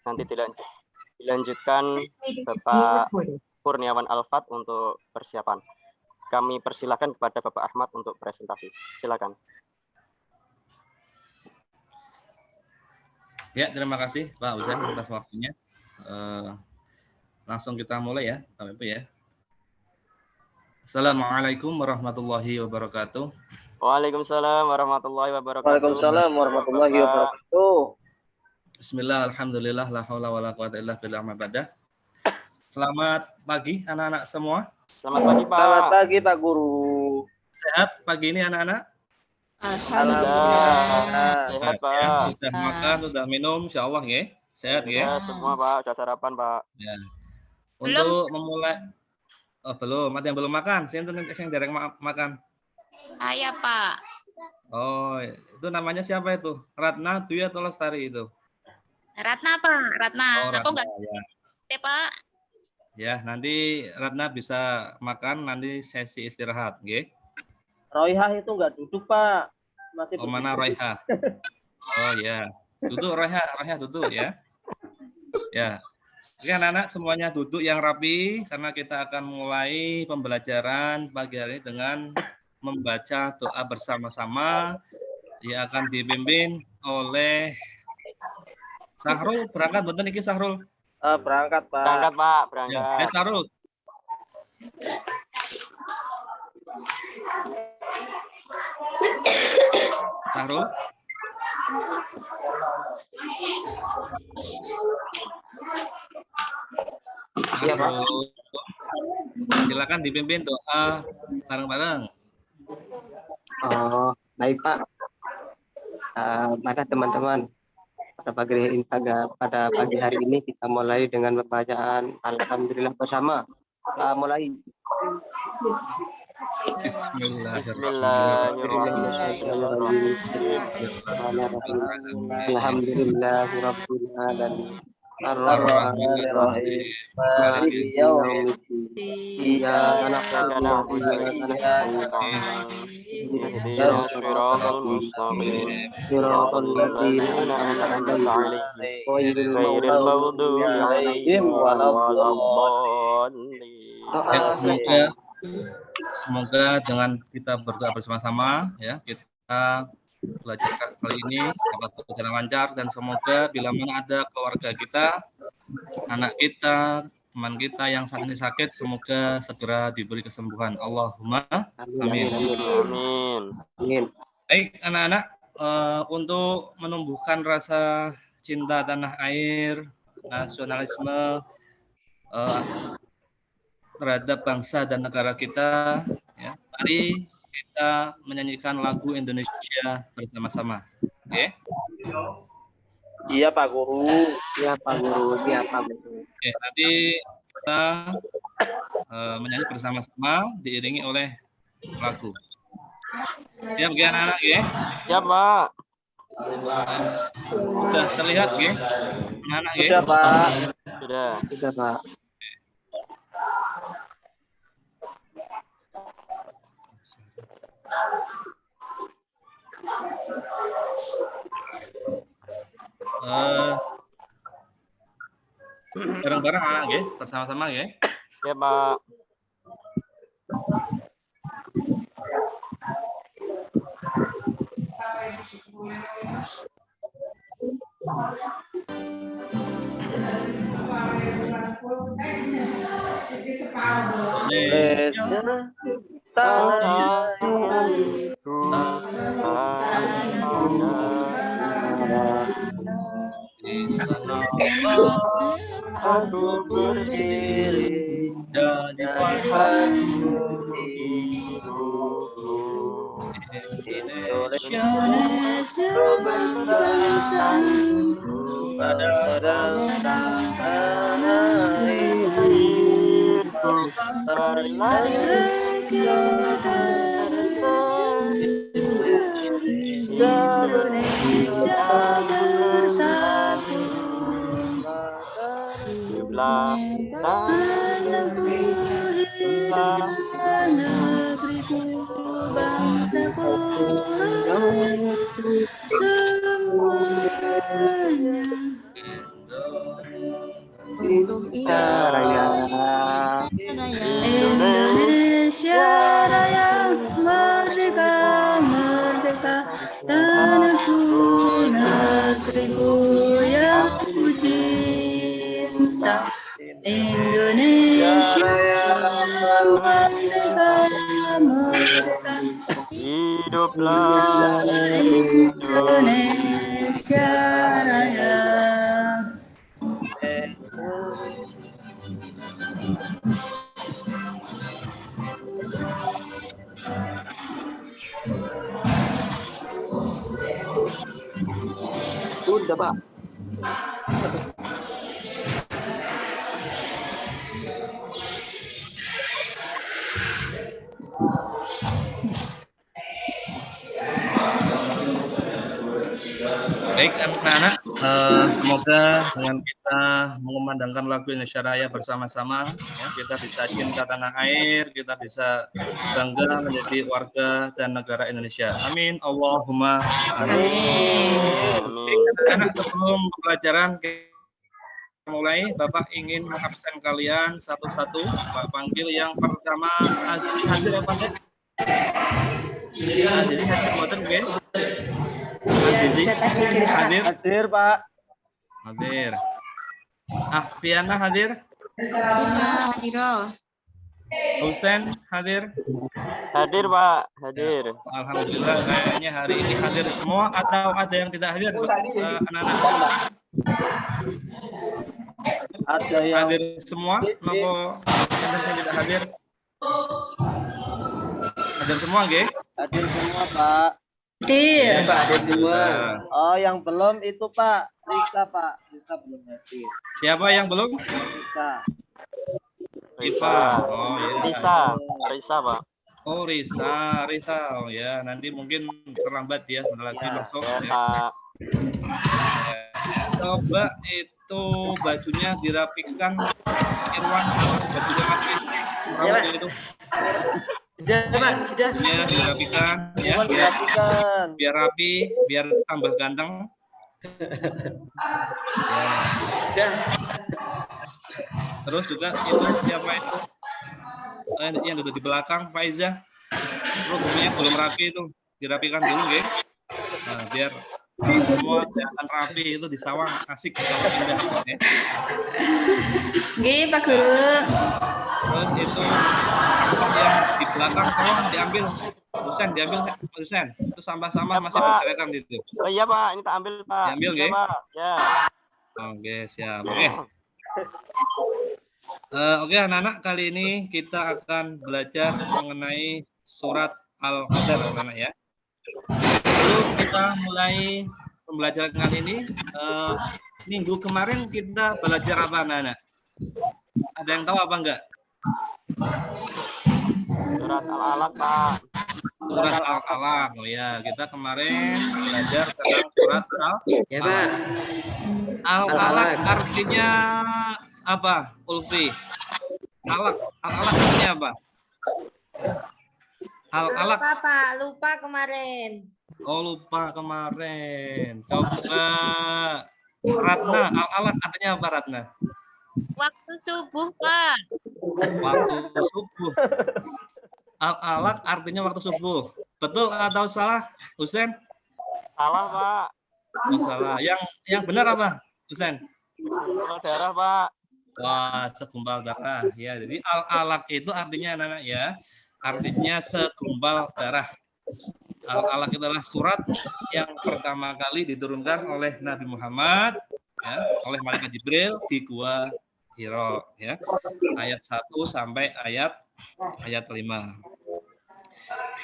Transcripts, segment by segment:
Nanti dilanjutkan Bapak Kurniawan Alfat untuk persiapan. Kami persilakan kepada Bapak Ahmad untuk presentasi. Silakan. Ya, terima kasih Pak Husain atas waktunya. Langsung kita mulai ya, Bapak Ibu ya. Assalamualaikum warahmatullahi wabarakatuh. Waalaikumsalam warahmatullahi wabarakatuh. Waalaikumsalam warahmatullahi wabarakatuh. Bismillah, alhamdulillah, la haula wala quwata illa billah ma badah. Selamat pagi anak-anak semua. Selamat pagi Pak. Selamat pagi Pak Guru. Sehat pagi ini anak-anak? Alhamdulillah. Sehat Pak. Ya, sudah makan, sudah minum, insyaallah ya. Sehat ya. Semua Pak, sudah sarapan Pak. Ya. Untuk memulai belum, ada yang belum makan. Sinten yang dereng makan? Saya, Pak. Oh, itu namanya siapa itu? Ratna, Dwi atau Lestari itu? Ratna, Pak. Ratna. Oh, Ratna, aku enggak ya. Pak. Ya, nanti Ratna bisa makan, nanti sesi istirahat, nggih. Royhah itu enggak duduk, Pak. Masih mana Royhah? Oh ya, duduk Royhah duduk ya. Ya. Oke anak-anak semuanya duduk yang rapi karena kita akan mulai pembelajaran pagi hari ini dengan membaca doa bersama-sama yang akan dipimpin oleh Sahrul. Berangkat betul niki Sahrul? Berangkat Pak. Berangkat Pak, berangkat. Ya, Sahrul. Sahrul. Iya, Pak. Silakan dipimpin doa bareng-bareng. Oh, baik Pak. Pada teman-teman, pada pagi hari ini kita mulai dengan pembacaan Alhamdulillah bersama. Mulai. Alhamdulillahirabbil alamin. Ar-Rahmanir-Rahim. Maliki yaumiddin. Iyyaka na'budu wa iyyaka nasta'in. Ihdinas siratal mustaqim. Siratal ladzina an'amta 'alaihim ghairil maghdubi 'alaihim waladdallin. Semoga dengan kita berdoa bersama-sama ya, kita belajar kali ini dapat berjalan lancar dan semoga bila mana ada keluarga kita, anak kita, teman kita yang saat ini sakit, semoga segera diberi kesembuhan. Allahumma amin. Amin. Baik anak-anak, untuk menumbuhkan rasa cinta tanah air, nasionalisme terhadap bangsa dan negara kita, ya, mari kita menyanyikan lagu Indonesia bersama-sama. Oke? Iya Pak Guru. Iya Pak Guru. Iya Pak Guru. Oke, nanti kita menyanyi bersama-sama diiringi oleh lagu. Siap ya anak-anak ya? Siap Pak. Sudah terlihat ya? Anak ya? Sudah Pak. Sudah Pak. Bareng-bareng anak ya, bersama-sama ya. Ya Pak. Aku berdiri dan dipahami Indonesia pada tanah airku, marilah kita Indonesia bersatu. Negeriku, bangsaku, semuanya Indonesia merdeka, merdeka. Hiduplah Indonesia Raya. Sudah, Pak. Baik anak-anak, semoga dengan kita mengumandangkan lagu Indonesia Raya bersama-sama, ya, kita bisa cinta tanah air, kita bisa bangga menjadi warga dan negara Indonesia. Amin. Allahumma amin. Amin. Anak sebelum pembelajaran kita mulai, Bapak ingin mengabsen kalian satu-satu. Bapak panggil yang pertama hadir apa enggak? Hadir, guys. Hadir. Hadir, Pak. Hadir. Ahfiana hadir. Husen hadir. Hadir, Pak. Hadir. Alhamdulillah kayaknya hari ini hadir semua atau ada yang tidak hadir, anak-anak? Ada yang Hadir semua, nopo yang tidak hadir? Hadir semua, nggih? hadir semua, Pak. Hadir. Pak, ada semua. Oh, yang belum itu, Pak. Rika, Pak. Rika belum hadir. Siapa yang belum? Rika. Risa. Oh ya. Risa, Pak. Oh Risa. Oh ya, nanti mungkin terlambat ya, sebentar lagi masuk. Ya, Ya. Pak. Coba itu bajunya dirapikan, Irwan. Bajunya rapi itu. Sudah, Pak. Sudah. Ya, dirapikan ya, Irwan dilakukan. biar rapi, biar tambah ganteng. Ya. Sudah. Terus juga itu siapa itu? Yang duduk di belakang, Faiza. Rambutnya belum rapi itu, dirapikan dulu, ya. Nah, biar semua kelihatan rapi itu di sawang, asik kalau indah, ya. Nggih, Pak Guru. Terus itu sampah yang di belakang tolong diambil. Husen, diambil Husen. Itu sampah-sampah masih Pak. berserakan itu. Oh iya, Pak. Ini tak ambil, Pak. Diambil, Ya, nggih? Pak. Ya. Oke, siap. Oke, anak-anak, kali ini kita akan belajar mengenai surat Al-Qadar, anak-anak ya. Sebelum kita mulai pembelajaran kali ini, minggu kemarin kita belajar apa, anak-anak? Ada yang tahu apa enggak? Surat Al-Alaq, Pak. Surat Al-Alaq. Oh ya, kita kemarin belajar tentang surat Ya, Pak. Al-Alaq artinya apa, Ulfi? Al-Alaq artinya apa? Al-Alaq. Lupa, Pak. Lupa kemarin. Oh, lupa kemarin. Coba Ratna, Al-Alaq artinya apa, Ratna? Waktu subuh, Pak. Waktu subuh. Al-Alaq artinya waktu subuh. Betul atau salah, Husen? Salah, Pak. Oh, salah. Yang benar apa, Husen? Kalau darah, Pak. Wah, segumpal darah. Ya, jadi Al-Alaq itu artinya, anak-anak ya, artinya segumpal darah. Al-Alaq itu adalah surat yang pertama kali diturunkan oleh Nabi Muhammad, ya, oleh malaikat Jibril di Gua Hira, ya, ayat 1 sampai ayat 5.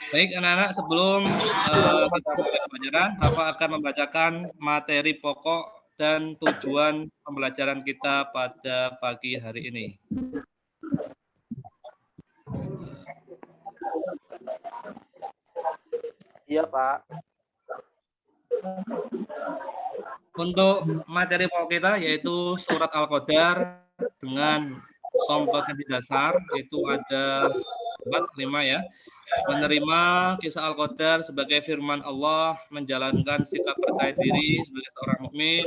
Baik, anak-anak, sebelum kita mulai pembelajaran, Bapak akan membacakan materi pokok dan tujuan pembelajaran kita pada pagi hari ini. Iya, Pak. Untuk materi pokok kita yaitu surat Al-Qadar dengan kompetensi dasar, itu ada 4-5 ya. Menerima kisah Al-Qadar sebagai firman Allah, menjalankan sikap percaya diri sebagai seorang mukmin,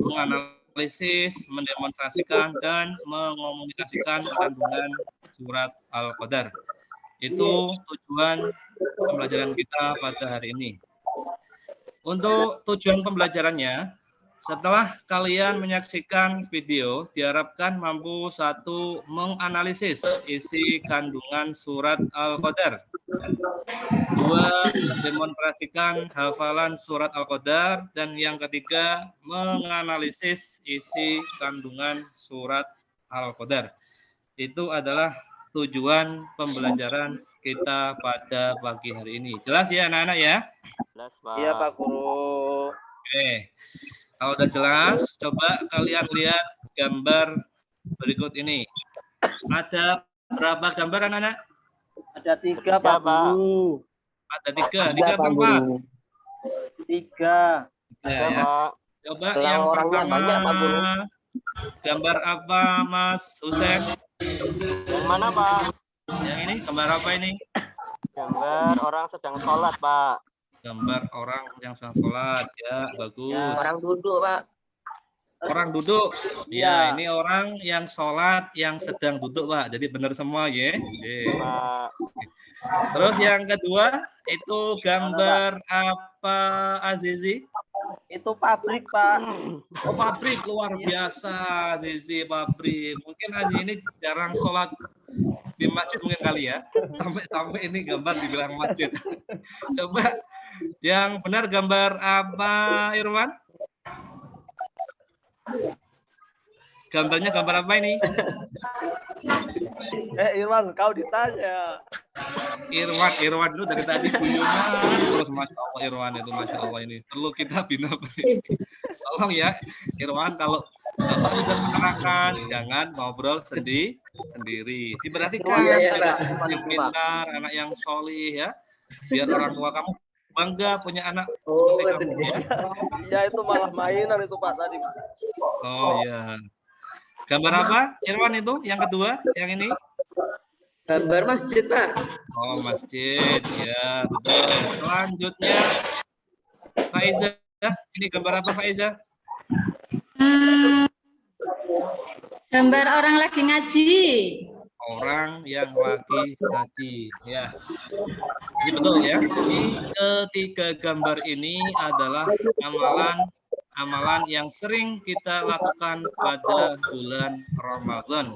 menganalisis, mendemonstrasikan, dan mengomunikasikan kandungan surat Al-Qadar. Itu tujuan pembelajaran kita pada hari ini. Untuk tujuan pembelajarannya, Setelah kalian menyaksikan video, diharapkan mampu 1. Menganalisis isi kandungan surat Al-Qadar. 2. Mendemonstrasikan hafalan surat Al-Qadar. Dan yang ketiga, menganalisis isi kandungan surat Al-Qadar. Itu adalah tujuan pembelajaran kita pada pagi hari ini. Jelas ya anak-anak ya? Jelas, Pak. Iya, Pak Guru. Oke. Kalau udah jelas, coba kalian lihat gambar berikut ini. Ada berapa gambar anak-anak? Ada 3, Pak Guru. Ada 3. 3 apa 4? 3. Ya, ya. Pak. Coba Kalau yang orangnya pertama. banyak, Pak Guru. Gambar apa, Mas Husen? Yang mana, Pak? Yang ini, gambar apa ini? Gambar orang sedang sholat, Pak. Gambar orang yang sedang sholat. Ya, bagus. Orang duduk, Pak. Orang duduk. Iya. Ya, ini orang yang sholat yang sedang duduk, Pak. Jadi benar semua, ya. Oke. Pak. Terus yang kedua, itu gambar apa, Azizi? Itu pabrik, Pak. Oh, pabrik, luar biasa, Azizi, pabrik. Mungkin Azizi ini jarang sholat di masjid mungkin kali ya. Sampai ini gambar dibilang masjid. Coba yang benar gambar apa, Irwan? Gambarnya gambar apa ini? Irwan, kau ditanya. Irwan dulu dari tadi guyonan terus, Masya Allah. Irwan itu Masya Allah, ini perlu kita bina. Tolong ya Irwan, kalau Bapak sudah menerangkan jangan ngobrol sendiri. Diperhatikan anak yang pintar, anak yang solih ya, biar orang tua kamu bangga punya anak seperti kamu ya. Iya, itu malah mainan itu, Pak, tadi. Oh ya. Gambar apa Irwan itu yang kedua, yang ini? Gambar masjid, Pak. Oh, masjid. Ya, betul. Selanjutnya, Faiza. Ini gambar apa, Faiza? Gambar orang lagi ngaji. Orang yang lagi ngaji. Ya. Jadi betul ya. Jadi ketiga gambar ini adalah amalan yang sering kita lakukan pada bulan Ramadan.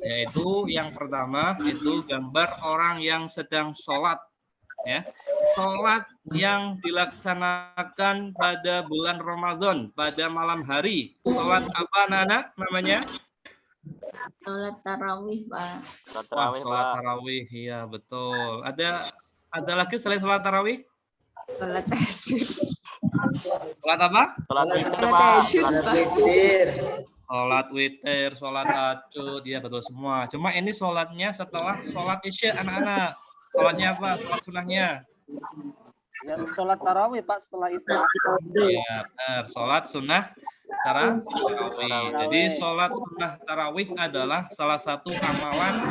Yaitu yang pertama itu gambar orang yang sedang sholat, ya, sholat yang dilaksanakan pada bulan Ramadan pada malam hari. Sholat apa, anak-anak, namanya? Sholat tarawih, Pak. Sholat Wah, tarawih, sholat Pak. tarawih, iya betul. Ada lagi selain sholat tarawih? Sholat tahajud. Sholat apa? Sholat witir, Sholat Pak. tahajud, Pak. Witir. Sholat witir, sholat tahajud, ya betul semua. Cuma ini sholatnya setelah sholat isya, anak-anak. Sholatnya apa? Sholat sunahnya. Yang sholat tarawih, Pak, setelah itu. Ya, benar. Sholat sunnah tarawih. Jadi sholat sunnah tarawih adalah salah satu amalan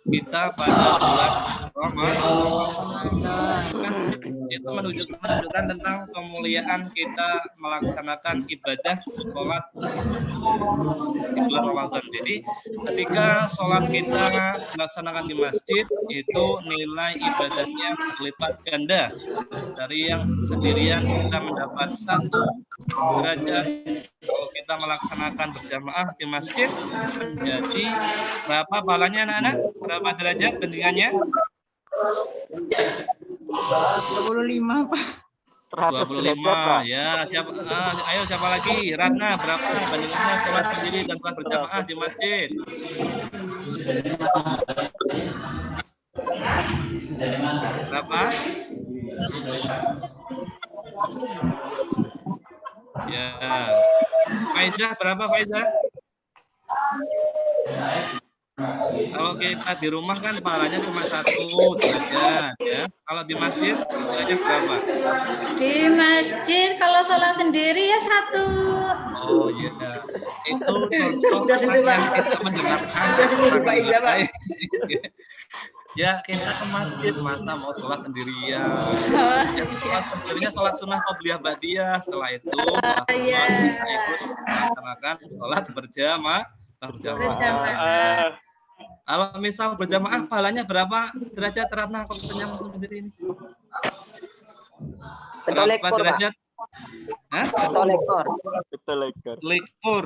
kita pada bulan Ramadan. Itu menunjukkan tentang kemuliaan kita melaksanakan ibadah sholat di bulan Ramadan. Jadi ketika sholat kita melaksanakan di masjid, itu nilai ibadahnya berlipat ganda. Dari yang sendirian kita mendapat 1 derajat, kalau kita melaksanakan berjamaah di masjid menjadi berapa pahalanya, anak-anak? Berapa derajat bandingannya? 25, Pak. 100 derajat, Pak. 25. Ya, siapa? Ayo siapa lagi? Ratna, berapa bandingannya sholat sendiri dan sholat berjamaah di masjid? Berapa? Ya. Faiza, berapa Faiza? Kalau kita di rumah kan pahalanya cuma 1 derajat ya. Kalau di masjid derajatnya berapa? Di masjid kalau sholat sendiri ya 1. Oh iya. Itu contoh yang kita mendengarkan. Pak Iza, Pak. Ya, kita ke masjid masa mau sholat sendirian. Ya, sholat sendirinya sholat sunnah qobliyah ba'diyah. Setelah itu Iya. kita ikut melaksanakan sholat berjamaah. Kalau misal berjamaah pahalanya berapa derajat, Ratna, kalau punya sendiri ini? Berapa derajat? Hah? Lekor. Betul lekor. Likur.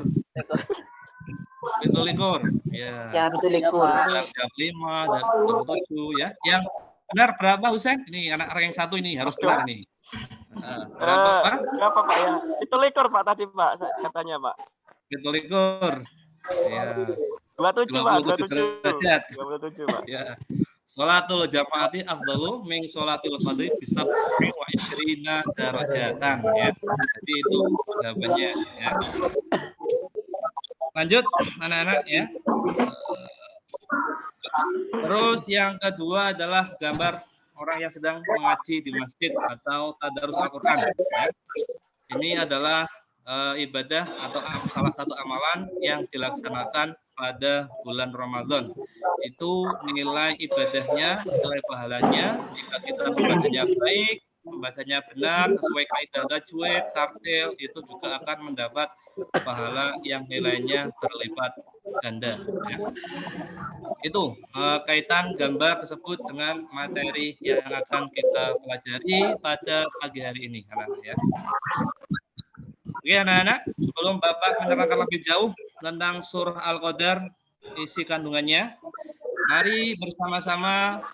Pintu likur. Ya. Ya, betul lekor. Jam 5, jam 7 ya. Yang benar berapa Husain? Ini anak ranking 1 ini harus benar ini. Berapa? Berapa Pak ya? Itu lekor Pak tadi Pak katanya Pak. Pintu likur. Ya. 27 Pak, 27 derajat. 27 Pak. Ya. Sholatul jamaati afdalu min sholatil fardhi bisa wa isrina darajatan ya. Jadi itu jawabannya ya. Lanjut anak-anak ya. Terus yang kedua adalah gambar orang yang sedang mengaji di masjid atau tadarus Al-Qur'an ya. Ini adalah ibadah atau salah satu amalan yang dilaksanakan pada bulan Ramadan. Itu nilai ibadahnya, nilai pahalanya jika kita membacanya baik, membacanya benar sesuai kaidah tajwid, tartil, itu juga akan mendapat pahala yang nilainya berlipat ganda ya. Itu kaitan gambar tersebut dengan materi yang akan kita pelajari pada pagi hari ini anak-anak ya. Oke anak-anak, sebelum Bapak menerangkan lebih jauh tentang surah Al-Qadar, isi kandungannya, mari bersama-sama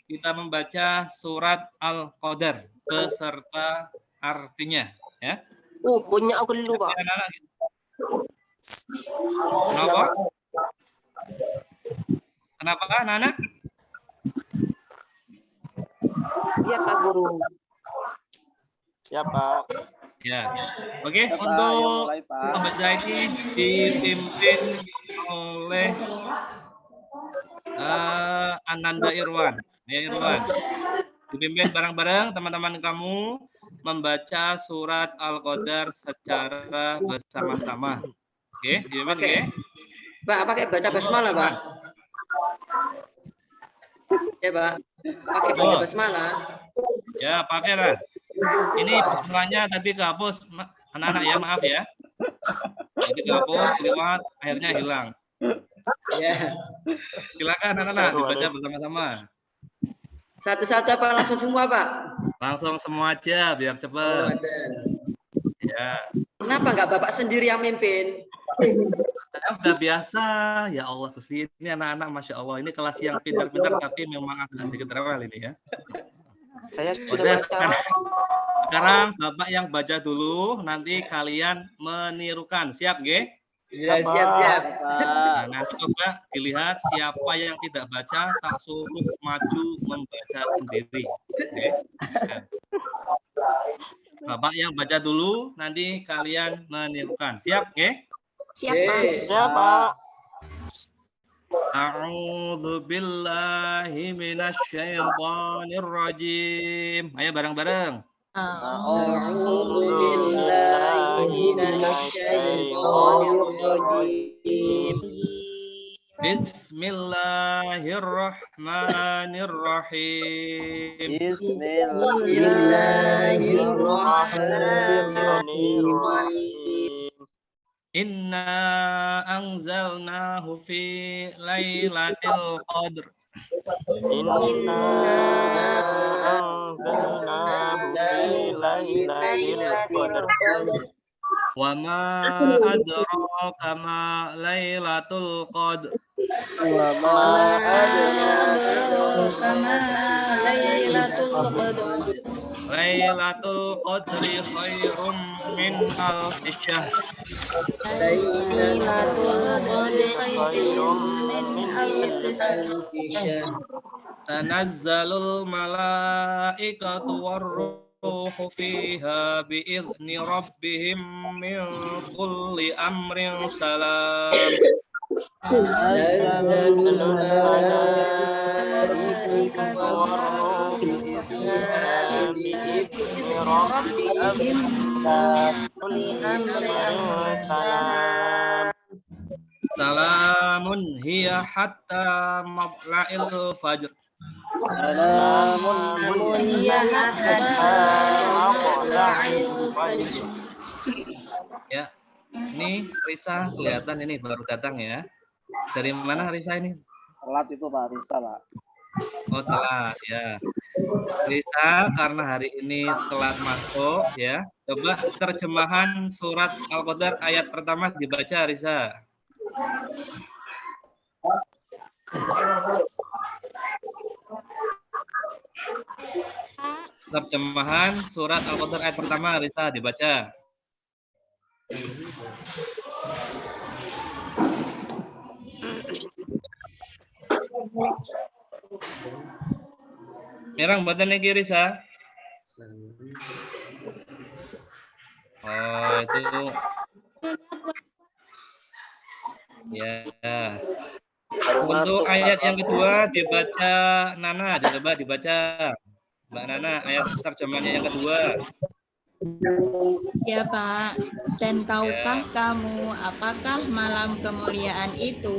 kita membaca surat Al-Qadar beserta artinya. Ya. Punya aku dulu Pak. Anak-anak. Kenapa? Kenapa anak-anak? Iya Pak Guru. Ya Pak. Ya, oke. Pak, Untuk yang mulai, Pak. pembaca ini dipimpin oleh Ananda Irwan. Ya Irwan. Dipimpin bareng-bareng teman-teman kamu membaca surat Al-Qadar secara bersama-sama. Oke, dipimpin Oke. Pak, pakai baca basmalah, Pak. Ya, Pak. Pakai baca basmalah. Ya, pakailah. Ini bismillahnya tadi kehapus anak-anak ya, maaf ya. Tadi kehapus, lewat, akhirnya hilang. Ya. Silakan anak-anak dibaca bersama-sama. Satu-satu apa langsung semua, Pak? Langsung semua aja biar Oh, cepat. ada. Ya. Kenapa nggak Bapak sendiri yang mimpin? Saya udah biasa, ya Allah Gusti. Ini anak-anak Masya Allah. Ini kelas yang pintar-pintar tapi memang agak sedikit rewel ini ya. Saya sudah Udah, baca. sekarang Bapak yang baca dulu, nanti kalian menirukan. Siap, nggih? Ya, siap-siap. Nah, nanti coba dilihat siapa yang tidak baca, tak suruh maju membaca sendiri. Oke? Nah. Bapak yang baca dulu, nanti kalian menirukan. Siap, nggih? Siap, Pak. Ya Pak. A'udzu billahi minasyaitonir rajim. Ayo bareng-bareng. A'udzu billahi minasyaitonir rajim. Bismillahirrahmanirrahim. Bismillahirrahmanirrahim. Inna anzalnahu fi lailatul qadr. Inna anzalnahu fi lailatul qadar. Wa ma adraka ma lailatul qadr. Wa ma Adraka ma Lailatul Qadr. Lailatul qadri khairum min alfi syahr. Lailatul Qadri khairum min alfi syahr. Tanazzalul malaikatu warruhu fiha bi'izni rabbihim min kulli amrin salam. Nazzalul malaikatu warruhu fiha bi'izni rabbihim Kulli amrin salam. Salamun hiya hatta matla'il fajr. Salamun Hiya hatta matla'il fajr. Ya, ini Risa kelihatan ini baru datang ya. Dari mana Risa ini? telat itu Pak, Risa Pak. Oh telat ya. Risa, karena hari ini telat masuk ya. Coba terjemahan surat Al-Qadar ayat pertama dibaca, Risa. Terjemahan surat Al-Qadar ayat pertama, Risa, dibaca. Mirang badan iki, Risa. Oh, itu. Ya. Untuk ayat yang kedua dibaca Nana, coba dibaca. Mbak Nana, ayat terjemahannya yang kedua. Ya Pak. Dan tahukah kamu apakah malam kemuliaan itu?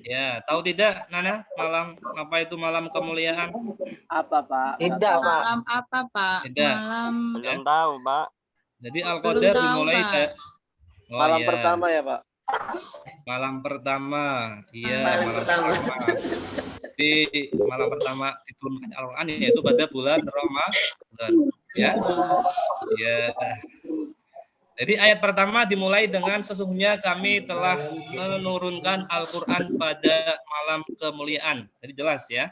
Ya, tahu tidak Nana, malam apa itu malam kemuliaan? Apa Pak? Tidak, Pak. Malam apa Pak? Tidak. Malam Belum tahu, Pak. Jadi Al-Qadar tahu, dimulai Pak. Oh, Malam ya. pertama ya Pak. Malam pertama. Iya, Malam malam pertama. pertama. Di malam pertama diturunkan Al-Qur'an yaitu pada bulan Ramadan. Ya. Ya. Jadi ayat pertama dimulai dengan sesungguhnya kami telah menurunkan Al-Qur'an pada malam kemuliaan. Jadi jelas ya.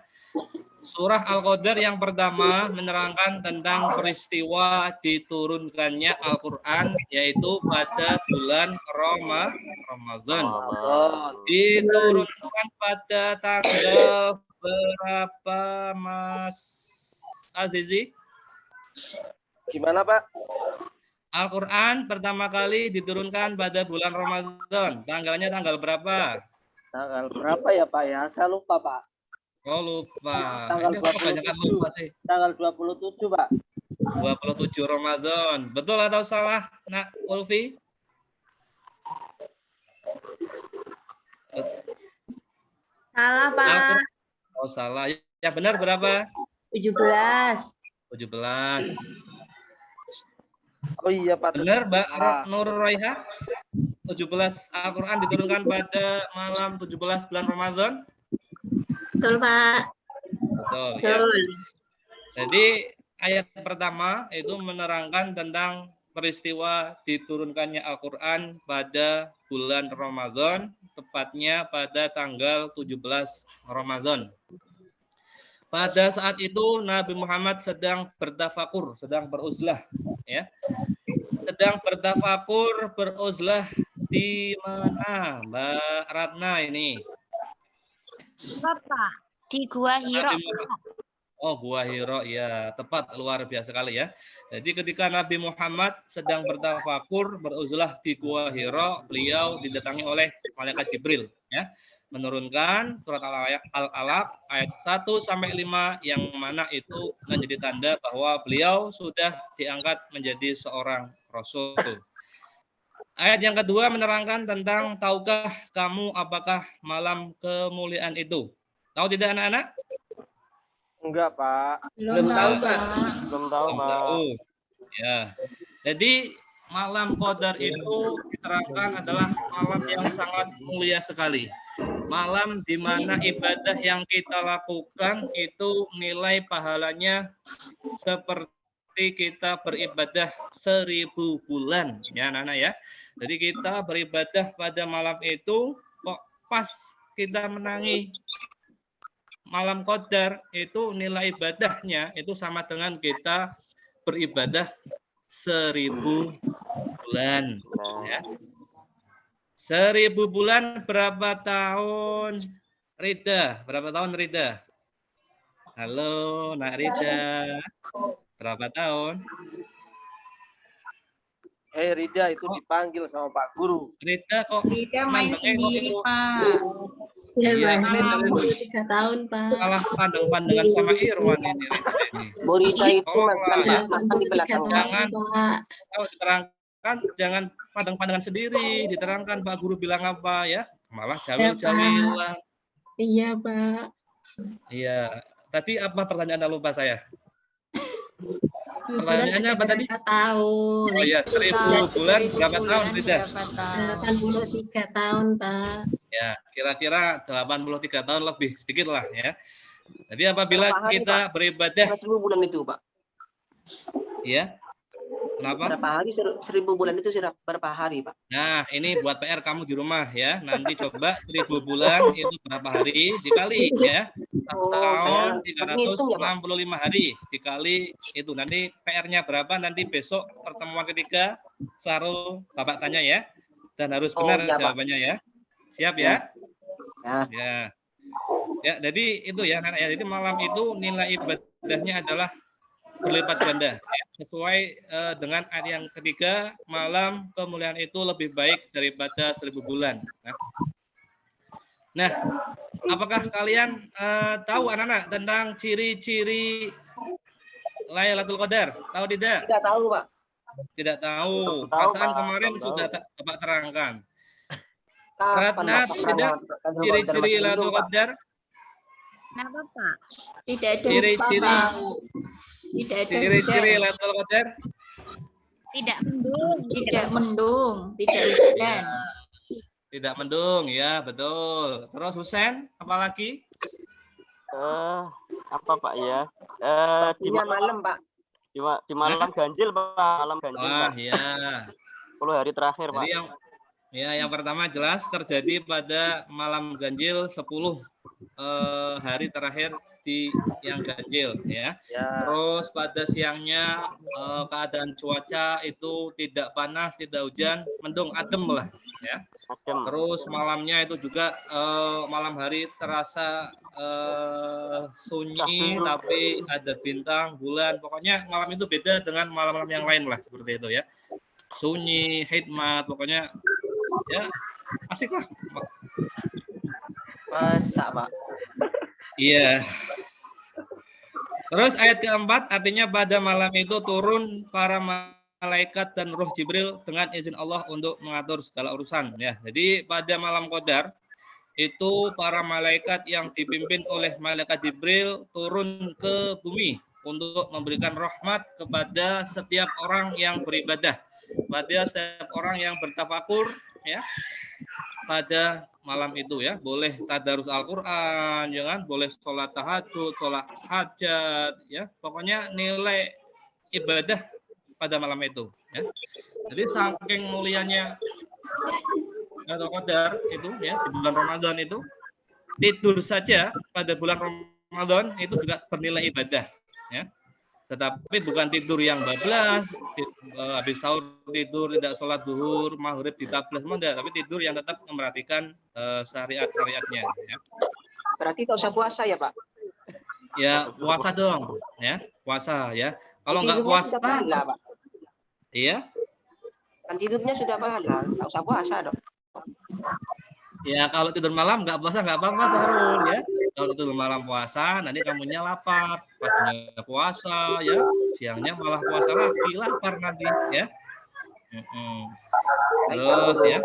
Surah Al-Qadar yang pertama menerangkan tentang peristiwa diturunkannya Al-Qur'an yaitu pada bulan Ramadan. Diturunkan pada tanggal berapa, Mas Azizi? Gimana Pak? Al-Qur'an pertama kali diturunkan pada bulan Ramadan. Tanggalnya tanggal berapa? Tanggal berapa ya Pak ya? Saya lupa Pak. Oh, lupa. Tanggal Ini kebanyakan lupa sih. Tanggal 27 Pak. 27 Ramadan. Betul atau salah, Nak Ulfi? Salah, Pak. Oh, salah. Yang benar berapa? 17. 17. Oh iya Pak. Benar, Mbak Nur Raiha? 17 Al-Qur'an diturunkan pada malam 17 bulan Ramadan? Betul, Pak. Betul. Ya. Betul. Jadi ayat pertama itu menerangkan tentang peristiwa diturunkannya Al-Qur'an pada bulan Ramadan, tepatnya pada tanggal 17 Ramadan. Pada saat itu Nabi Muhammad sedang bertafakur, sedang beruzlah, ya. Sedang bertafakur, beruzlah di mana, Mbak Ratna ini? Bapak, di Gua Hiro. Oh, Gua Hiro, ya, tepat, luar biasa sekali ya. Jadi ketika Nabi Muhammad sedang bertafakur, beruzlah di Gua Hiro, beliau didatangi oleh malaikat Jibril, ya, menurunkan surat Al-Alaq ayat 1 sampai 5 yang mana itu menjadi tanda bahwa beliau sudah diangkat menjadi seorang rasul. Ayat yang kedua menerangkan tentang tahukah kamu apakah malam kemuliaan itu? Tahu tidak anak-anak? Enggak Pak. Belum tahu Pak. Belum tahu, Pak. Ya. Jadi malam Qadar itu diterangkan adalah malam yang sangat mulia sekali. Malam di mana ibadah yang kita lakukan itu nilai pahalanya seperti kita beribadah 1000 bulan. Ya, anak-anak ya. Jadi kita beribadah pada malam itu kok pas kita menangi malam Qadar itu nilai ibadahnya itu sama dengan kita beribadah 1000 bulan. Ya. 1000 bulan berapa tahun? Rida, berapa tahun Rida? Halo, Nak Rida. Berapa tahun? Rida itu dipanggil sama Pak Guru. Rida kok Rida main sendiri Pak. Iya, Malam 3 tahun Pak. salah pandang-pandangan sama Irwan ini. Rida ini. Bu Rita itu makan di 83 belakang. tahun Jangan. Pak. Kalau diterangkan jangan pandang-pandangan sendiri, diterangkan Pak Guru bilang apa ya? Malah jawil-jawilan. Iya Pak. Iya. Tadi apa pertanyaan lupa saya? Bulan Pertanyaannya apa tadi? berapa tahun? Oh iya, 1000 bulan berapa tahun, Rida? Berapa tahun? 83 tahun Pak. Ya, kira-kira 83 tahun lebih sedikit lah ya. Jadi apabila Berapa hari, kita beribadah, 1000 bulan itu, Pak. ya, kenapa? Berapa hari 1000 bulan itu berapa hari, Pak? Nah, ini buat PR kamu di rumah ya. Nanti coba 1000 bulan itu berapa hari dikali ya. Oh, Tahun saya ngitung ya, Pak. 365 hari dikali itu. Nanti PR-nya berapa? Nanti besok pertemuan ketiga Sarul Bapak tanya ya. Dan harus Oh, benar iya, Pak. jawabannya ya. Siap ya? Ya. Ya. Ya, jadi itu ya, Nana, ya. Jadi malam itu nilai ibadahnya adalah berlipat ganda. Ya. Sesuai dengan ayat yang ketiga, malam kemuliaan itu lebih baik daripada 1000 bulan. Nah, apakah kalian tahu anak-anak tentang ciri-ciri Lailatul Qadar? Tahu tidak? Tidak tahu, Pak. Tidak tahu. Tahu, Perasaan Pak. kemarin Tahu. sudah Bapak terangkan. Kapan, Ratna, Pak? tidak? Ciri-ciri Lailatul Qadar? Kenapa, Pak? Tidak ada Ciri-ciri hujan. Tidak ada ciri-ciri hujan. Lailatul Qadar? Tidak mendung. Tidak mendung. Tidak hujan. Tidak mendung, ya betul. Terus Husen, apalagi? Apa Pak ya? Di Artinya malam malam, Pak. di malam ganjil Pak, malam ganjil Wah, Pak. ya. 10 hari terakhir Pak. Jadi yang pertama jelas terjadi pada malam ganjil 10 hari terakhir di yang ganjil ya. Terus pada siangnya keadaan cuaca itu tidak panas, tidak hujan, mendung, adem lah ya. Adem. Terus malamnya itu juga malam hari terasa sunyi tapi ada bintang, bulan. Pokoknya malam itu beda dengan malam-malam yang lain lah seperti itu ya. Sunyi, hikmat, pokoknya ya asik lah. Masa, Pak? Iya. Terus ayat keempat artinya pada malam itu turun para malaikat dan roh Jibril dengan izin Allah untuk mengatur segala urusan ya. Jadi pada malam Qadar itu para malaikat yang dipimpin oleh malaikat Jibril turun ke bumi untuk memberikan rahmat kepada setiap orang yang beribadah, pada setiap orang yang bertafakur ya. Pada malam itu ya, boleh tadarus Al-Qur'an, jangan boleh sholat tahajud, sholat hajat ya. Pokoknya nilai ibadah pada malam itu ya. Jadi saking mulianya atau Qadar itu ya di bulan Ramadan itu, tidur saja pada bulan Ramadan itu juga bernilai ibadah ya. Tetapi bukan tidur yang bablas, habis sahur tidur tidak sholat duhur, maghrib ditablas, enggak, tapi tidur yang tetap memperhatikan syariat-syariatnya ya. Berarti tak usah puasa ya, Pak? Ya puasa dong ya, puasa ya. Kalau nggak Tidurnya puasa, sudah pahala, Pak. iya. Kan tidurnya sudah pahala, tak usah puasa dong. Ya kalau tidur malam nggak puasa nggak apa-apa Sarul ya. Kalau tidur malam puasa nanti kamunya lapar, paginya puasa ya, siangnya malah puasa lagi, lapar nanti ya. Terus ya,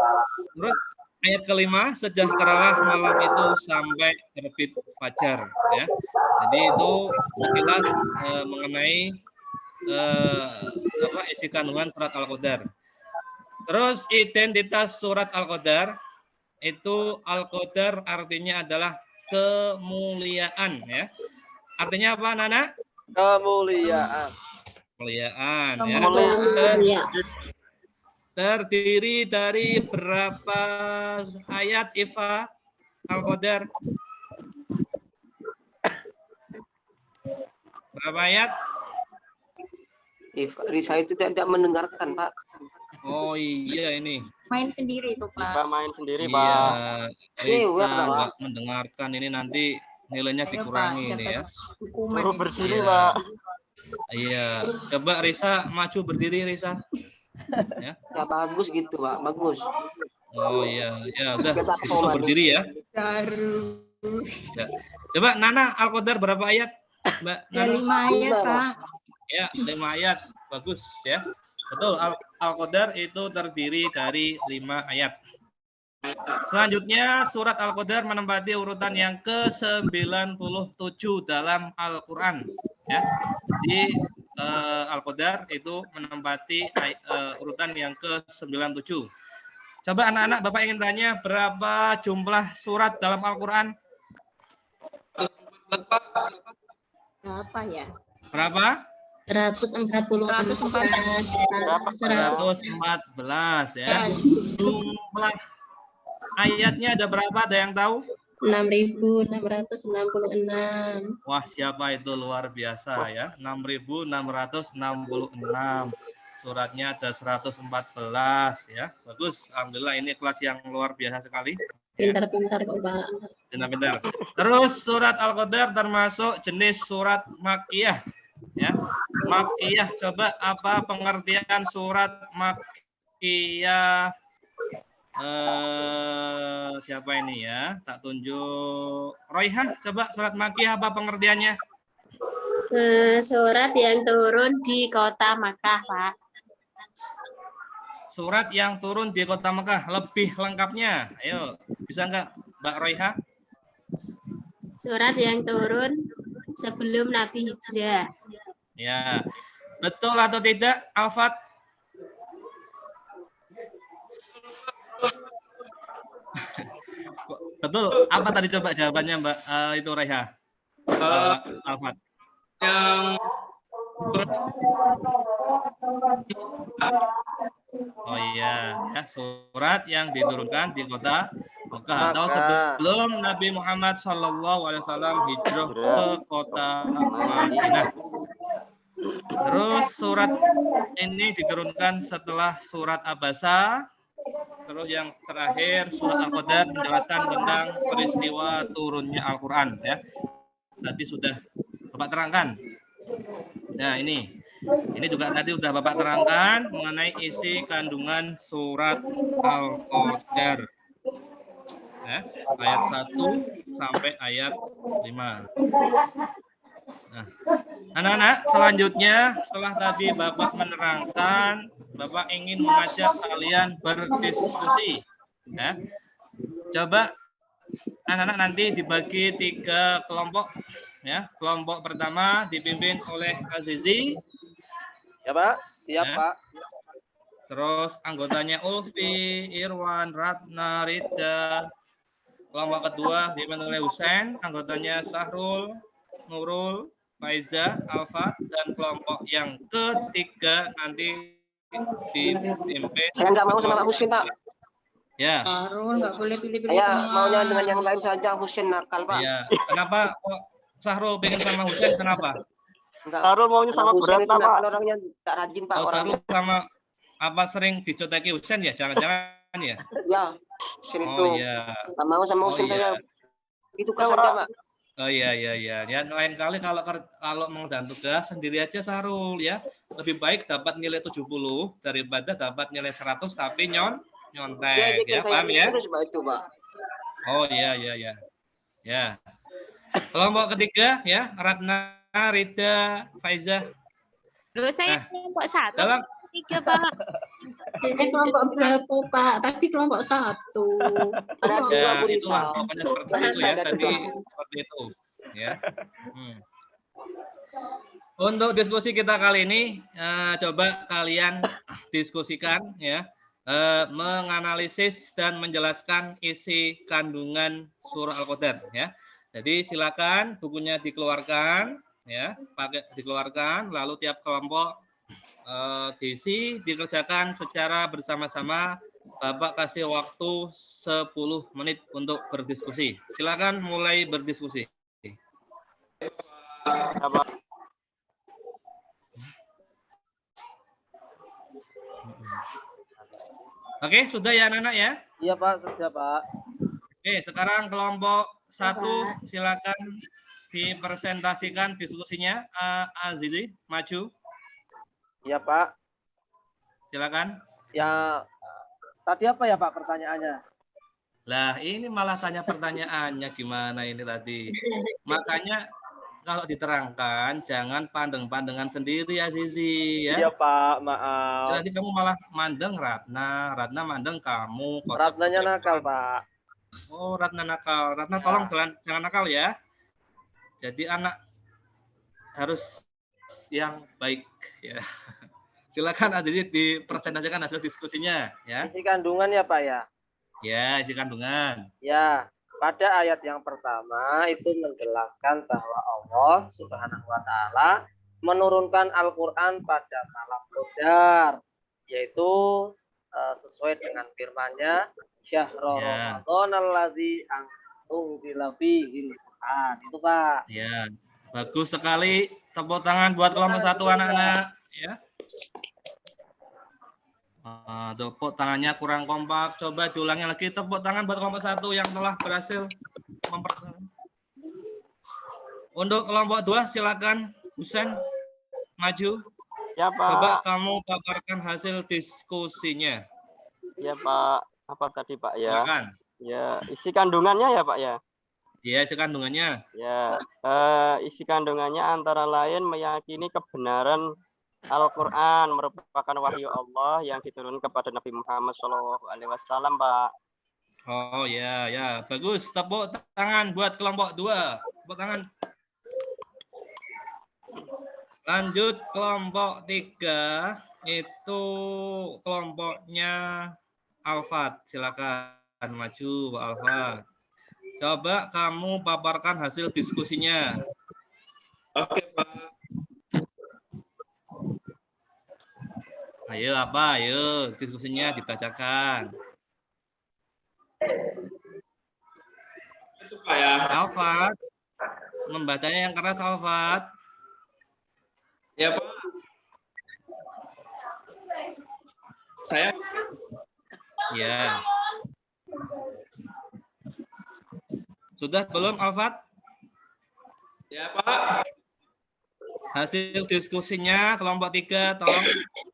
terus ayat kelima, sejahteralah malam itu sampai terbit fajar ya. Jadi itu sekilas mengenai isi kandungan surat Al-Qadar. Terus identitas surat Al-Qadar itu Al-Qadar artinya adalah kemuliaan ya. Artinya apa, Nana? Kemuliaan. Kemuliaan ya. Kemuliaan. Terdiri dari berapa ayat Iva Al-Qadar? Berapa ayat? Risa itu tidak mendengarkan, Pak. Oh iya ini. Main sendiri tuh Pak. Kita main sendiri Iya, Pak. Risa nggak mendengarkan ini nanti nilainya Ayo, dikurangi Pak, ini ya. Hukuman Suruh ini. berdiri Iya. Pak. Iya, coba Risa maju berdiri Risa. Ya bagus gitu, Pak. Bagus. Oh iya, ya udah Kita disitu mau berdiri ya. Baru. Ya. Coba Nana Al-Qadar berapa ayat? Mbak Ya, Nana? 5 ayat Pak. Ya, 5 ayat. Bagus ya. Betul, Al-Qadar itu terdiri dari 5 ayat. Selanjutnya surat Al-Qadar menempati urutan yang ke-97 dalam Al-Qur'an ya. Di Al-Qadar itu menempati urutan yang ke-97. Coba anak-anak Bapak ingin tanya berapa jumlah surat dalam Al-Qur'an? Berapa ya? Berapa? 146. 114 ya. Jumlah ayatnya ada berapa? Ada yang tahu? 6.666. Wah, siapa itu luar biasa ya. 6.666. Suratnya ada 114 ya. Bagus. Alhamdulillah ini kelas yang luar biasa sekali. Pintar-pintar kok, Pak. Pintar-pintar. Terus surat Al-Qadar termasuk jenis surat Makkiyah ya. Makkiyah, coba apa pengertian surat Makkiyah? Siapa ini ya? Tak tunjuk. Royhan, coba surat Makkiyah apa pengertiannya? Surat yang turun di kota Makkah, Pak. Surat yang turun di kota Mekah. Lebih lengkapnya. Ayo, bisa nggak Mbak Royha? Surat yang turun sebelum Nabi hijrah. Ya, betul atau tidak, Alfat? Betul. Apa tadi coba jawabannya, Mbak? Itu Royha. Alfat. Yang Oh iya, ya, surat yang diturunkan di kota Mekah atau sebelum Nabi Muhammad SAW hijrah ke kota Madinah. Terus surat ini diturunkan setelah surat Abasa. Terus yang terakhir surat Al-Qadar menjelaskan tentang peristiwa turunnya Al-Quran. Ya, tadi sudah Bapak terangkan. Nah ini juga tadi sudah Bapak terangkan mengenai isi kandungan surat Al-Qadar. Ya, ayat 1 sampai ayat 5. Nah, anak-anak, selanjutnya setelah tadi Bapak menerangkan, Bapak ingin mengajak kalian berdiskusi. Ya. Coba anak-anak nanti dibagi 3 kelompok. Ya, kelompok pertama dipimpin oleh Azizi. Ya, Pak. Siap, Ya. Pak. Terus anggotanya Ulfi, Irwan, Ratna, Rida. Kelompok kedua dipimpin oleh Husain, anggotanya Sahrul, Nurul, Faiza, Alfa, dan kelompok yang ketiga nanti dipimpin. Saya nggak mau sama Pak Husin, Pak. Ya. Sahrul nggak boleh pilih-pilih Saya teman. maunya dengan yang lain saja. Husin nakal, Pak. Ya. Kenapa kok Sahrul pengen sama Husain? Kenapa? Enggak. Sahrul maunya sama Husin berat, itu nakal, Pak. orangnya tak rajin, Pak. Oh, Orangnya. Sahrul sama apa sering dicoteki Husain ya? Jangan-jangan ya? Ya, Husin itu. Oh iya. Tak mau sama Husin saya. Itu kan saja, Pak. Oh iya. Ya lain kali kalau mau dan tugas sendiri aja Sahrul ya. Lebih baik dapat nilai 70 daripada dapat nilai 100 tapi nyontek ya, paham ya? Terus, Pak, itu, Pak. Oh iya. Ya. Kelompok ketiga ya, Ratna, Rida, Faiza. Loh, saya kelompok 1. Dalam 3, Pak. Kelompok berapa, Pak? Tapi kelompok 1. ya, itulah pokoknya seperti itu ya, tadi seperti itu ya. Untuk diskusi kita kali ini coba kalian diskusikan ya, menganalisis dan menjelaskan isi kandungan surah Al-Qadar ya. Jadi silakan bukunya dikeluarkan ya, dikeluarkan lalu tiap kelompok diisi, dikerjakan secara bersama-sama. Bapak kasih waktu 10 menit untuk berdiskusi. Silakan mulai berdiskusi. Oke, sudah ya anak-anak ya? Iya, Pak. Sudah, Pak. Oke, sekarang kelompok 1 silakan dipresentasikan diskusinya. Azizi, maju. Iya, Pak. Silakan. Ya, tadi apa ya, Pak, pertanyaannya? Lah, ini malah tanya pertanyaannya gimana ini tadi. Makanya kalau diterangkan jangan pandang-pandangan sendiri Azizi ya. Iya, Pak, maaf. Nanti kamu malah mandang Ratna mandang kamu. Ratnanya nakal, Pak. Oh, Ratna nakal. Ratna tolong jangan nakal ya. Jadi anak harus yang baik ya. Silakan Azizi dipresentasikan hasil diskusinya ya. Isi kandungan ya, Pak ya? Ya, isi kandungan. Ya, pada ayat yang pertama itu menjelaskan bahwa Allah Subhanahu wa taala menurunkan Al-Qur'an pada malam Qadar, yaitu sesuai dengan firman-Nya Syahrul Ramadan allazi unzila fihil Qur'an. Itu Pak. Ya, bagus sekali. Tepuk tangan buat kelompok 1 anak-anak ya. Tepuk tangannya kurang kompak. Coba diulangi lagi. Tepuk tangan buat kelompok 1 yang telah berhasil mempertahankan. Untuk kelompok 2 silakan Husen maju. Ya Pak. Coba kamu paparkan hasil diskusinya. Ya Pak. Apa tadi Pak ya? Silakan. Ya, isi kandungannya ya Pak ya. Ya, isi kandungannya. Ya, isi kandungannya antara lain meyakini kebenaran Al-Quran merupakan wahyu Allah yang diturunkan kepada Nabi Muhammad SAW, Pak. Oh ya, ya, bagus. Tepuk tangan buat kelompok 2. Tepuk tangan. Lanjut kelompok 3 itu kelompoknya Alfat. Silakan maju, Alfat. Coba kamu paparkan hasil diskusinya. Oke, Pak. Ayo apa? Ayo diskusinya dibacakan. Itu Pak ya. Alfat, membacanya yang keras Alfat. Ya Pak. Saya. Ya. Sudah belum Alfat? Ya Pak. Hasil diskusinya kelompok 3 tolong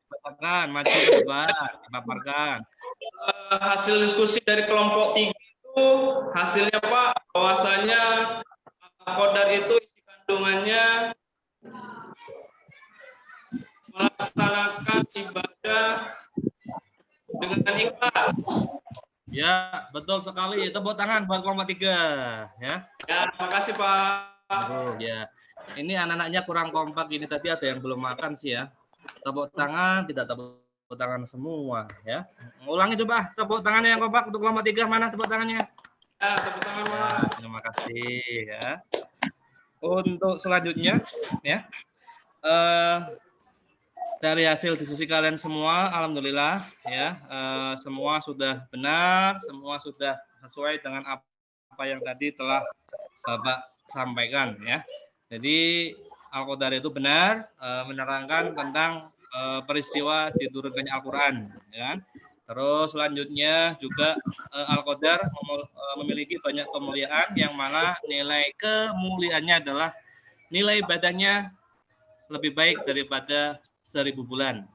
dibacakan, maju coba dipaparkan. Hasil diskusi dari kelompok 3 itu hasilnya Pak bahwasanya Qadar itu isi kandungannya melaksanakan ibadah dengan ikhlas. Ya, betul sekali. Tepuk tangan buat kelompok 3 ya. Ya, terima kasih Pak. Oh, ya. Ini anak-anaknya kurang kompak ini, tadi ada yang belum makan sih ya. Tepuk tangan, tidak tepuk tangan semua ya. Ulangi coba tepuk tangannya yang kompak untuk kelompok 3, mana tepuk tangannya? Ya, tepuk tangan Pak. Ya, terima kasih ya. Untuk selanjutnya ya. Dari hasil diskusi kalian semua, alhamdulillah ya, semua sudah benar, semua sudah sesuai dengan apa yang tadi telah Bapak sampaikan ya. Jadi Al-Qadar itu benar, menerangkan tentang peristiwa diturunkannya Al-Quran. Ya. Terus selanjutnya juga Al-Qadar memiliki banyak kemuliaan yang mana nilai kemuliaannya adalah nilai ibadahnya lebih baik daripada 1000 bulan.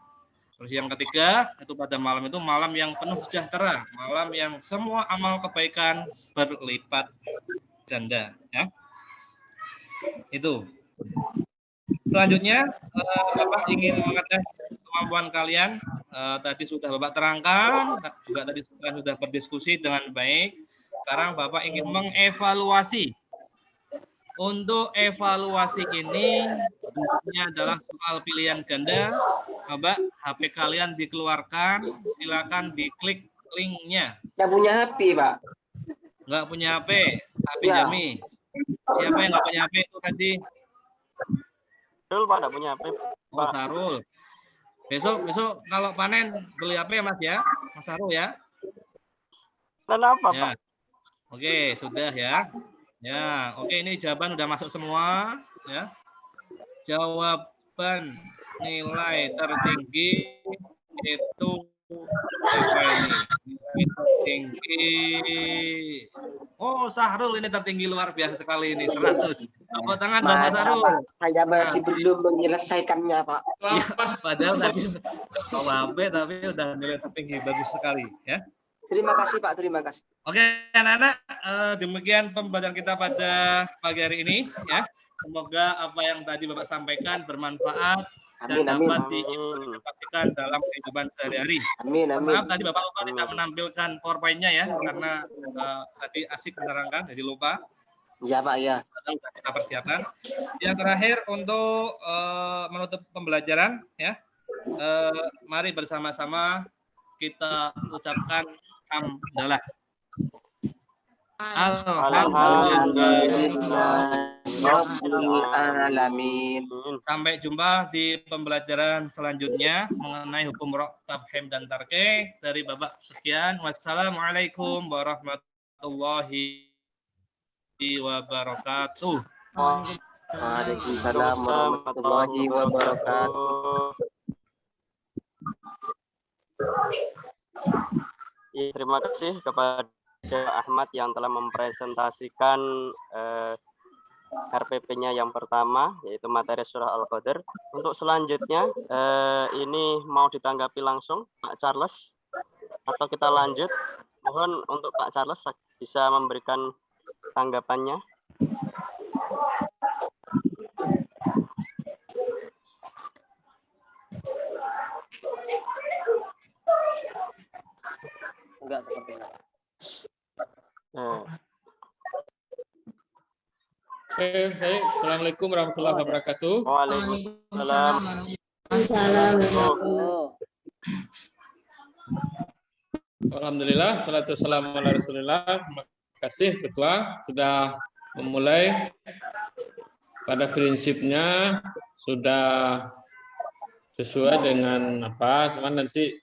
Terus yang ketiga, itu pada malam itu malam yang penuh sejahtera, malam yang semua amal kebaikan berlipat ganda. Ya. Itu. Selanjutnya, Bapak ingin mengetes kemampuan kalian. Tadi sudah Bapak terangkan, juga tadi sudah berdiskusi dengan baik. Sekarang Bapak ingin mengevaluasi. Untuk evaluasi ini bentuknya adalah soal pilihan ganda. Coba HP kalian dikeluarkan, silakan diklik linknya. Nggak punya HP, Pak. Nggak punya HP, HP Ya. Jami. Siapa yang nggak punya HP itu tadi? Sarul Pak, nggak punya HP. Oh, Sarul. Besok kalau panen beli HP ya Mas ya, Mas Sarul ya. Kenapa Ya. Pak? Oke, sudah ya. Ya, oke ini jawaban udah masuk semua ya. Jawaban nilai tertinggi itu apa ini? Nilai tertinggi. Oh, Sahrul ini tertinggi luar biasa sekali ini 100. Tepuk tangan Bapak Sahrul. Pak, saya masih belum menyelesaikannya, Pak. Ya, padahal tadi bawa HP tapi udah nilai tertinggi, bagus sekali ya. Terima kasih, Pak. Terima kasih. Oke, anak-anak, demikian pembelajaran kita pada pagi hari ini ya. Semoga apa yang tadi Bapak sampaikan bermanfaat dan Amin, amin. dapat diimplementasikan dalam kehidupan sehari-hari. Amin, amin. Maaf tadi Bapak lupa tidak menampilkan PowerPoint-nya ya, karena tadi asik menerangkan, jadi lupa. Ya, Pak, ya. Sudah kita persiapkan. Yang terakhir untuk menutup pembelajaran ya, mari bersama-sama kita ucapkan hamdalah. Alhamdulillahirobbilalamin. Sampai jumpa di pembelajaran selanjutnya mengenai hukum rok, tafhim dan tarkih dari babak sekian. Wassalamualaikum warahmatullahi wabarakatuh. Waalaikumsalam warahmatullahi wabarakatuh. Ya, terima kasih kepada Ahmad yang telah mempresentasikan RPP-nya yang pertama, yaitu materi surah Al-Qadr. Untuk selanjutnya, ini mau ditanggapi langsung Pak Charles, atau kita lanjut? Mohon untuk Pak Charles bisa memberikan tanggapannya. Enggak sepertinya. Baik. Assalamualaikum warahmatullahi wabarakatuh. Waalaikumsalam. Alhamdulillah, salatu wassalamu ala Rasulillah. Terima kasih Ketua sudah memulai. Pada prinsipnya sudah sesuai dengan apa, cuman nanti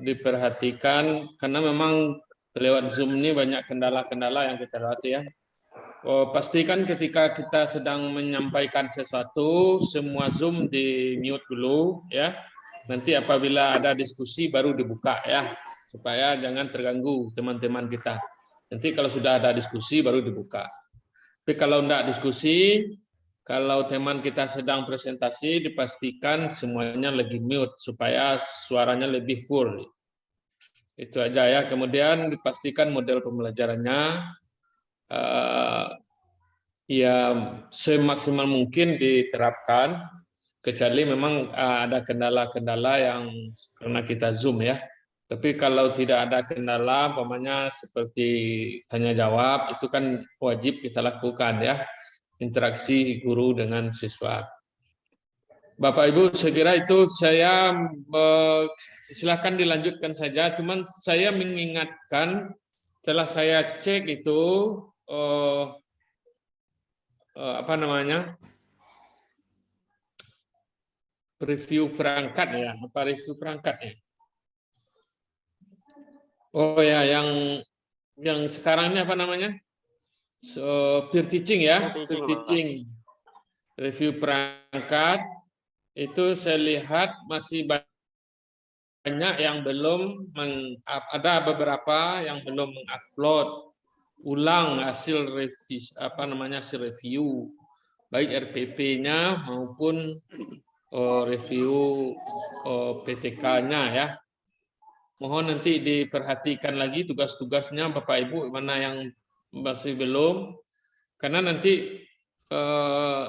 diperhatikan karena memang lewat Zoom ini banyak kendala-kendala yang kita lewati ya. Pastikan ketika kita sedang menyampaikan sesuatu, semua Zoom di mute dulu ya. Nanti apabila ada diskusi baru dibuka ya, supaya jangan terganggu teman-teman kita. Nanti kalau sudah ada diskusi baru dibuka. Tapi kalau tidak diskusi, kalau teman kita sedang presentasi, dipastikan semuanya lagi mute supaya suaranya lebih full. Itu aja ya. Kemudian dipastikan model pembelajarannya ya semaksimal mungkin diterapkan, kecuali memang ada kendala-kendala yang karena kita Zoom ya. Tapi kalau tidak ada kendala, umpamanya seperti tanya jawab, itu kan wajib kita lakukan ya. Interaksi guru dengan siswa. Bapak Ibu, saya kira itu saya silakan dilanjutkan saja. Cuman saya mengingatkan setelah saya cek itu apa namanya review perangkat ya, apa review perangkatnya? Oh ya, yang sekarang ini apa namanya? Peer teaching ya, peer teaching, review perangkat itu saya lihat masih banyak yang belum ada beberapa yang belum mengupload ulang hasil hasil review baik RPP-nya maupun review PTK-nya ya. Mohon nanti diperhatikan lagi tugas-tugasnya Bapak Ibu mana yang masih belum, karena nanti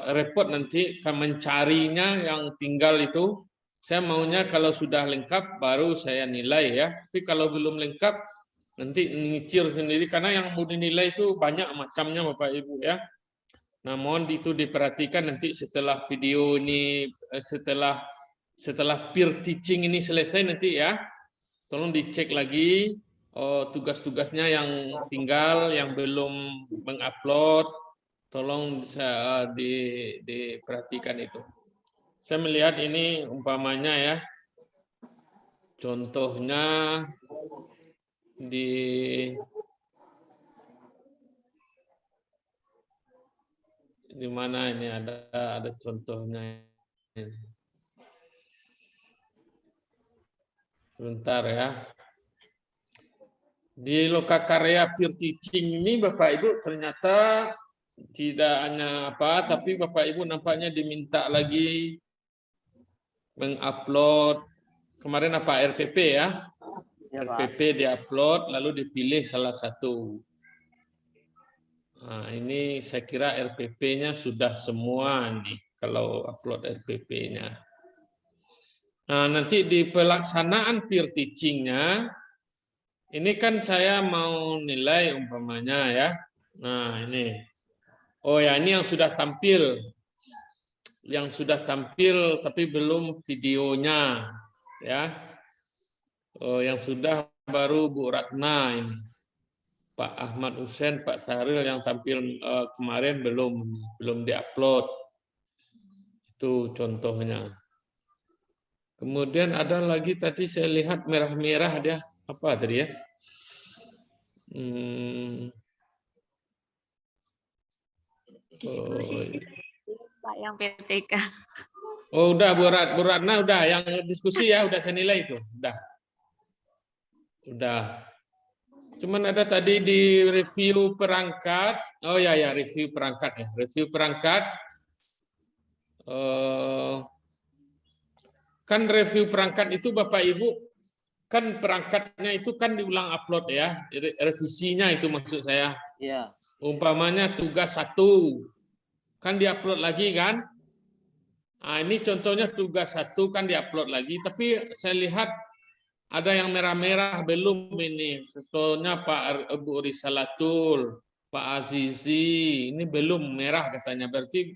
repot nanti kan mencarinya yang tinggal itu. Saya maunya kalau sudah lengkap baru saya nilai ya. Tapi kalau belum lengkap nanti nyicir sendiri karena yang mau dinilai itu banyak macamnya Bapak Ibu ya. Nah, mohon itu diperhatikan nanti setelah video ini setelah peer teaching ini selesai nanti ya. Tolong dicek lagi tugas-tugasnya yang tinggal, yang belum mengupload, tolong diperhatikan itu. Saya melihat ini umpamanya ya, contohnya di mana ini ada contohnya. Sebentar ya. Di lokakarya peer teaching ini Bapak Ibu ternyata tidak hanya apa, tapi Bapak Ibu nampaknya diminta lagi mengupload kemarin apa RPP ya. RPP diupload lalu dipilih salah satu. Nah, ini saya kira RPP-nya sudah semua nih kalau upload RPP-nya. Nah, nanti di pelaksanaan peer teaching-nya ini kan saya mau nilai umpamanya ya. Nah, ini. Oh ya, ini yang sudah tampil. Yang sudah tampil tapi belum videonya ya. Oh, yang sudah baru Bu Ratna ini. Pak Ahmad Hussein, Pak Sahril yang tampil kemarin belum diupload. Itu contohnya. Kemudian ada lagi tadi saya lihat merah-merah dia apa tadi ya? Diskusi Pak yang PTK. Oh udah Bu Ratna udah yang diskusi ya udah saya nilai itu udah. Cuman ada tadi di review perangkat. Oh ya review perangkat ya review perangkat. Kan review perangkat itu Bapak Ibu kan perangkatnya itu kan diulang upload ya revisinya itu maksud saya. Iya. Umpamanya tugas 1 kan diupload lagi kan. Nah, ini contohnya tugas 1 kan diupload lagi tapi saya lihat ada yang merah-merah belum ini. Contohnya Pak Bu Risalatul, Pak Azizi ini belum merah katanya berarti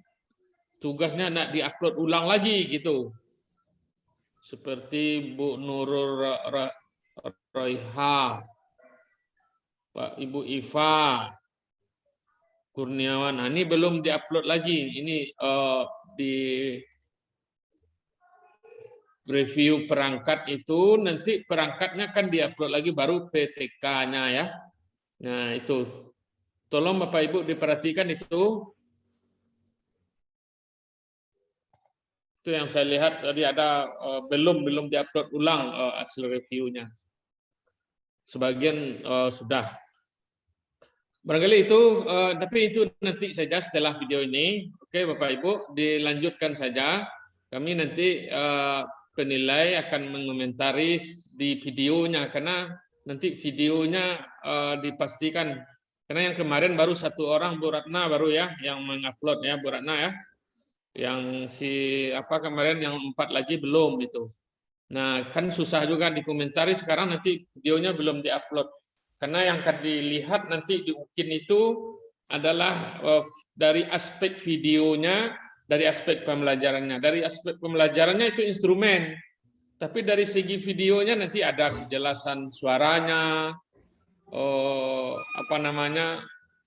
tugasnya nak diupload ulang lagi gitu. Seperti Bu Nurul Roiha, Pak Ibu Iva, Kurniawan. Nah, ini belum diupload lagi. Ini di review perangkat itu nanti perangkatnya kan diupload lagi baru PTK-nya ya. Nah, itu. Tolong Bapak Ibu diperhatikan itu. Itu yang saya lihat tadi ada belum diupload ulang hasil reviewnya. Sebagian sudah. Barangkali itu, tapi itu nanti saja setelah video ini. Oke Bapak Ibu, dilanjutkan saja. Kami nanti penilai akan mengomentari di videonya karena nanti videonya dipastikan. Karena yang kemarin baru 1 orang Bu Ratna baru ya yang mengupload ya Bu Ratna ya. Yang kemarin yang 4 lagi belum itu. Nah, kan susah juga dikomentari sekarang nanti videonya belum diupload. Karena yang akan dilihat nanti di UKIN itu adalah dari aspek videonya, dari aspek pembelajarannya. Dari aspek pembelajarannya itu instrumen. Tapi dari segi videonya nanti ada kejelasan suaranya,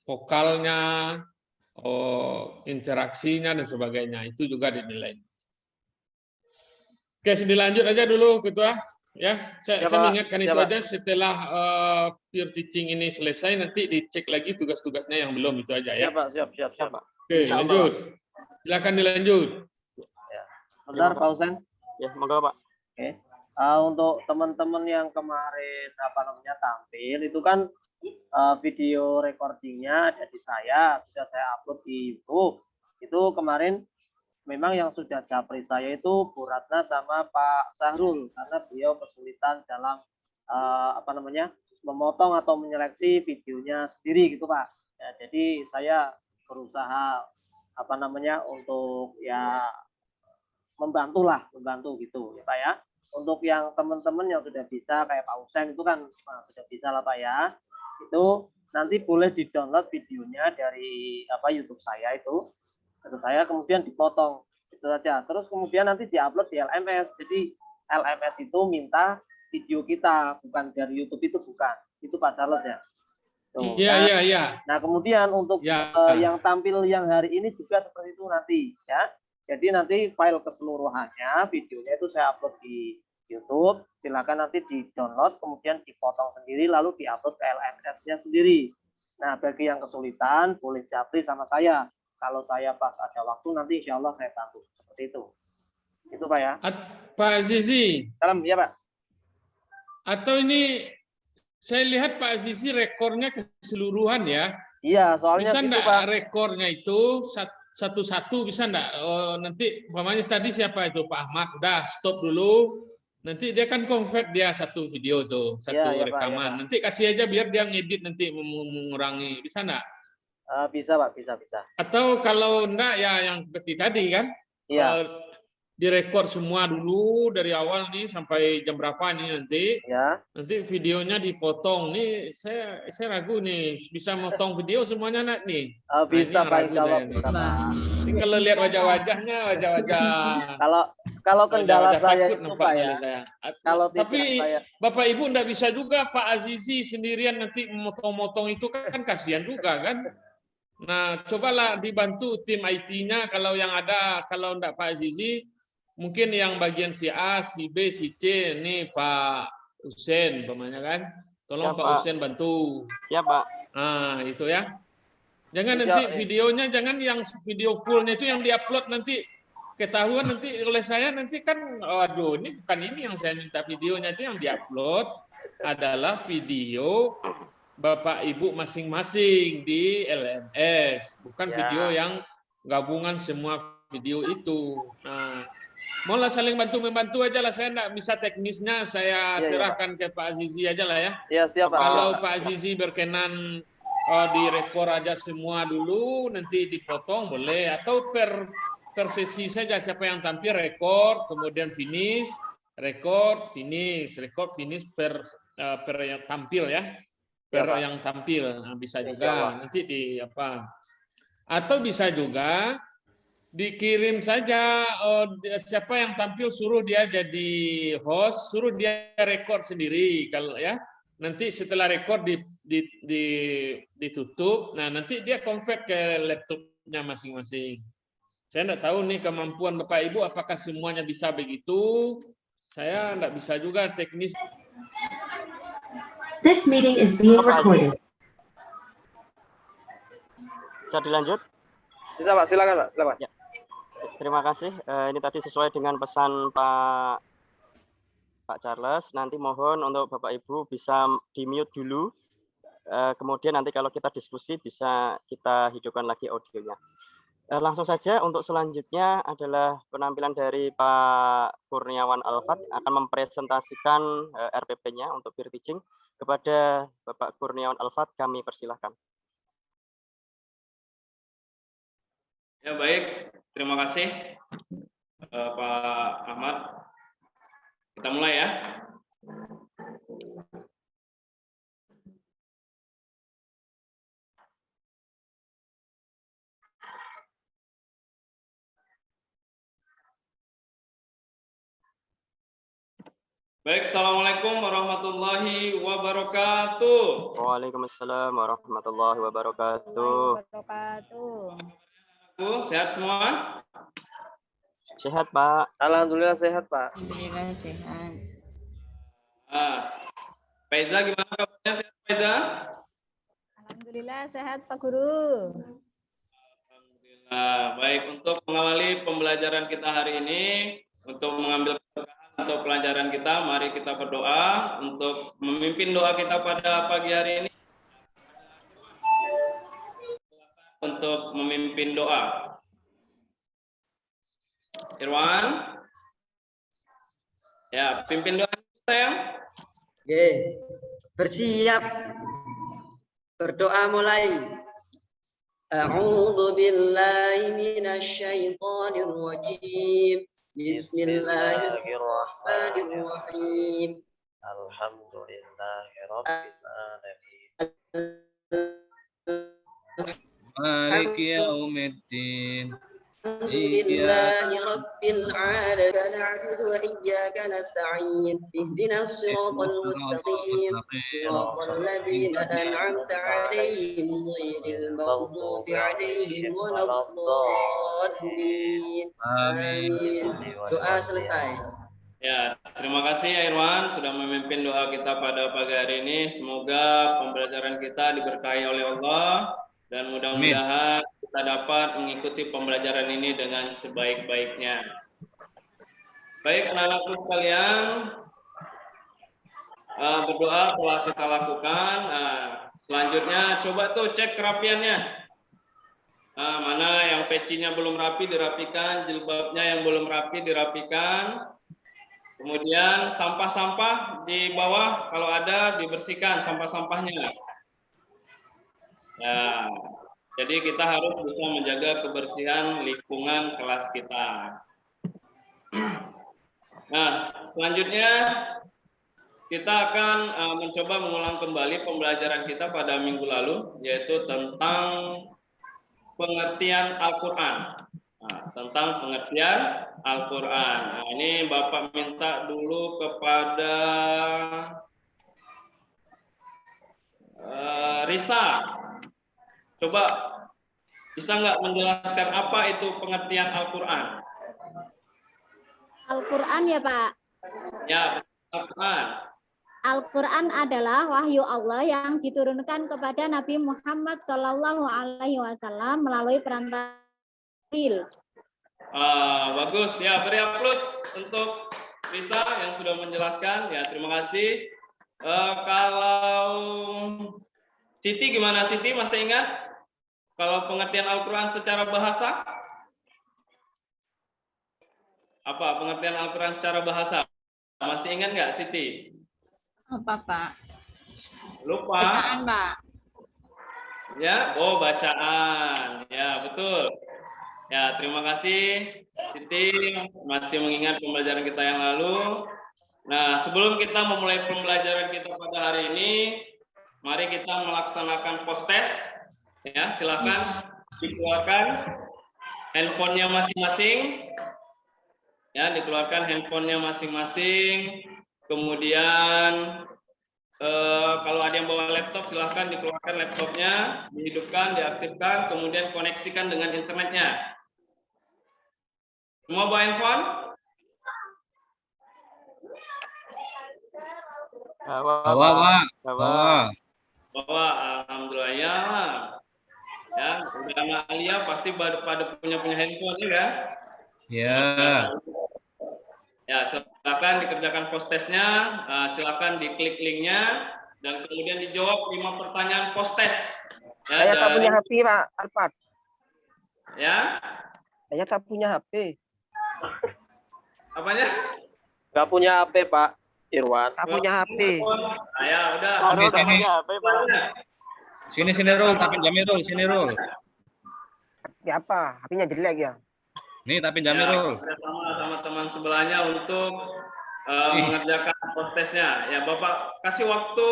vokalnya, interaksinya dan sebagainya itu juga dinilai. Oke, dilanjut aja dulu Ketua ya. Saya mengingatkan itu aja setelah peer teaching ini selesai nanti dicek lagi tugas-tugasnya yang belum itu aja ya. Siap Pak. Oke, lanjut. Silakan dilanjut. Ya. Bentar Pak Husen. Ya, monggo Pak. Oke. Untuk teman-teman yang kemarin tampil itu kan video recordingnya ada di saya, sudah saya upload di YouTube. Itu kemarin memang yang sudah japri saya itu Bu Ratna sama Pak Sahrul karena beliau kesulitan dalam memotong atau menyeleksi videonya sendiri gitu Pak. Ya, jadi saya berusaha untuk ya membantu gitu ya Pak ya. Untuk yang teman-teman yang sudah bisa kayak Pak Husen itu kan sudah bisa lah Pak ya. Itu nanti boleh di-download videonya dari YouTube saya itu. Terus saya kemudian dipotong itu saja. Terus kemudian nanti diupload di LMS. Jadi LMS itu minta video kita, bukan dari YouTube itu bukan. Itu Pak Charles ya. Iya. Nah, kemudian untuk yang tampil yang hari ini juga seperti itu nanti ya. Jadi nanti file keseluruhannya videonya itu saya upload di YouTube, silakan nanti di-download, kemudian dipotong sendiri, lalu di-upload ke LMS-nya sendiri. Nah, bagi yang kesulitan, boleh japri sama saya. Kalau saya pas ada waktu, nanti insya Allah saya bantu. Seperti itu. Itu Pak ya. Pak Azizi. Salam, ya Pak. Atau ini, saya lihat Pak Azizi rekornya keseluruhan ya. Iya, soalnya bisa gitu, enggak rekornya itu satu-satu bisa enggak? Nanti umpamanya tadi siapa itu Pak Ahmad, udah stop dulu. Nanti dia kan convert dia satu video tuh, satu rekaman. Pak. Nanti kasih aja biar dia ngedit nanti mengurangi. Bisa enggak? Bisa Pak, bisa. Atau kalau enggak ya yang seperti tadi kan? Iya. Direkord semua dulu dari awal nih sampai jam berapa nih nanti. Ya. Nanti videonya dipotong. Nih saya ragu nih bisa motong video semuanya nak nih. Bisa Pak, Ini kalau lihat wajah-wajahnya, wajah-wajah. kalau kendala Udah saya takut itu Pak nampaknya ya. oleh saya. Kalau Tapi tidak saya Bapak Ibu enggak bisa juga Pak Azizi sendirian nanti motong-motong itu kan kasihan juga kan. Nah, cobalah dibantu tim IT-nya kalau yang ada, kalau enggak Pak Azizi, mungkin yang bagian si A, si B, si C, ini Pak Husen, umpamanya kan. Tolong Ya, Pak Pak. Husen bantu. Ya, Pak. Nah, itu ya. Jangan Insya- nanti videonya, jangan yang video fullnya itu yang diupload nanti ketahuan nanti oleh saya nanti kan, aduh ini bukan ini yang saya minta videonya, itu yang diupload adalah video Bapak Ibu masing-masing di LMS, bukan Ya. video yang gabungan semua video itu. Nah, maulah saling bantu-membantu aja lah, saya enggak bisa teknisnya, saya Iya, iya, serahkan ke Pak Azizi aja lah ya. ya siap Pak. Kalau siap, Pak Azizi berkenan direkor aja semua dulu, nanti dipotong boleh, atau per sesi saja, siapa yang tampil rekor, kemudian finish, rekor, finish, rekor, finish per yang tampil ya. Per Pak. yang tampil. Nah, bisa Insya juga Allah. nanti di apa? Atau bisa juga dikirim saja siapa yang tampil suruh dia jadi host, suruh dia rekor sendiri kalau ya. Nanti setelah rekor ditutup, nah nanti dia convert ke laptopnya masing-masing. Saya enggak tahu nih kemampuan Bapak Ibu apakah semuanya bisa begitu. Saya enggak bisa juga teknis. This meeting is being recorded. Bisa dilanjut? Bisa Pak, silakan Pak, silakan. Ya. Terima kasih. Ini tadi sesuai dengan pesan Pak Charles. Nanti mohon untuk Bapak Ibu bisa di-mute dulu. Kemudian nanti kalau kita diskusi bisa kita hidupkan lagi audionya. Langsung saja untuk selanjutnya adalah penampilan dari Pak Kurniawan Alfat akan mempresentasikan RPP-nya untuk peer teaching. Kepada Bapak Kurniawan Alfat kami persilahkan. Ya baik, terima kasih Pak Ahmad. Kita mulai ya. Baik, Assalamualaikum warahmatullahi wabarakatuh. Waalaikumsalam warahmatullahi wabarakatuh. Bu, sehat semua? Sehat, Pak. Alhamdulillah sehat Pak. Alhamdulillah sehat. Faiza gimana kabarnya, sehat Faiza? Alhamdulillah sehat Pak Guru. Alhamdulillah. Baik, untuk mengawali pembelajaran kita hari ini, untuk mengambil untuk pelajaran kita, mari kita berdoa untuk memimpin doa kita pada pagi hari ini. Untuk memimpin doa. Irwan. Ya, pimpin doa sayang. Oke, bersiap. Berdoa mulai. A'udzu billahi minasy syaithanir rajim. Bismillahirrahmanirrahim. Alhamdulillahirrahmanirrahim. Maliki yaumiddin. Alhamdulillahi rabbil alamin. Na'budu wa iyyaka nasta'in. Ihdinas siratal mustaqim. Siratal ladzina an'amta 'alaihim ghairil maghdubi 'alaihim waladdallin. Amin. Doa selesai. Ya, terima kasih ya Irwan sudah memimpin doa kita pada pagi hari ini. Semoga pembelajaran kita diberkahi oleh Allah dan mudah-mudahan kita dapat mengikuti pembelajaran ini dengan sebaik-baiknya. Baik anak-anakku sekalian, berdoa telah kita lakukan. Selanjutnya coba tuh cek kerapiannya. Mana yang pecinya belum rapi dirapikan, jilbabnya yang belum rapi dirapikan. Kemudian sampah-sampah di bawah kalau ada dibersihkan sampah-sampahnya. Ya, jadi kita harus bisa menjaga kebersihan lingkungan kelas kita. Nah, selanjutnya kita akan mencoba mengulang kembali pembelajaran kita pada minggu lalu, yaitu tentang pengertian Al-Quran. Nah, tentang pengertian Al-Quran. Nah, ini Bapak minta dulu kepada Risa. Coba bisa nggak menjelaskan apa itu pengertian Al-Quran? Al-Quran ya Pak? Ya, Al-Quran. Al-Quran adalah wahyu Allah yang diturunkan kepada Nabi Muhammad Shallallahu Alaihi Wasallam melalui perantara Jibril. Bagus ya, beri aplaus untuk Risa yang sudah menjelaskan. Ya, terima kasih. Kalau Siti gimana Siti? Masih ingat kalau pengertian Al-Quran secara bahasa? Apa pengertian Al-Quran secara bahasa? Masih ingat nggak Siti? Apa Pak? Lupa. Bacaan Pak. Ya, oh bacaan. Ya, betul. Ya, terima kasih Siti masih mengingat pembelajaran kita yang lalu. Nah, sebelum kita memulai pembelajaran kita pada hari ini, mari kita melaksanakan post test. Ya, silakan dikeluarkan handphonenya masing-masing. Ya, dikeluarkan handphonenya masing-masing. Kemudian kalau ada yang bawa laptop, silahkan dikeluarkan laptopnya, dihidupkan, diaktifkan, kemudian koneksikan dengan internetnya. Semua bawa handphone? Bawa, alhamdulillah ya. Ya, udah anak Alia pasti pada punya handphone ya kan? Ya. Ya, silakan dikerjakan post testnya, silakan diklik linknya, dan kemudian dijawab 5 pertanyaan post test. Ya, Saya tak punya HP, Pak Alfat. Ya? Saya tak punya HP. Apanya? Nggak punya HP, Pak Irwan. Tak punya HP. Nah, ya, udah. Sini. Sini Rul, tapi Jamirul, sini Rul. HP apa? HP-nya jelek ya. Nih, tapi Jamirul. Sama teman sebelahnya untuk mengerjakan post testnya. Ya, Bapak kasih waktu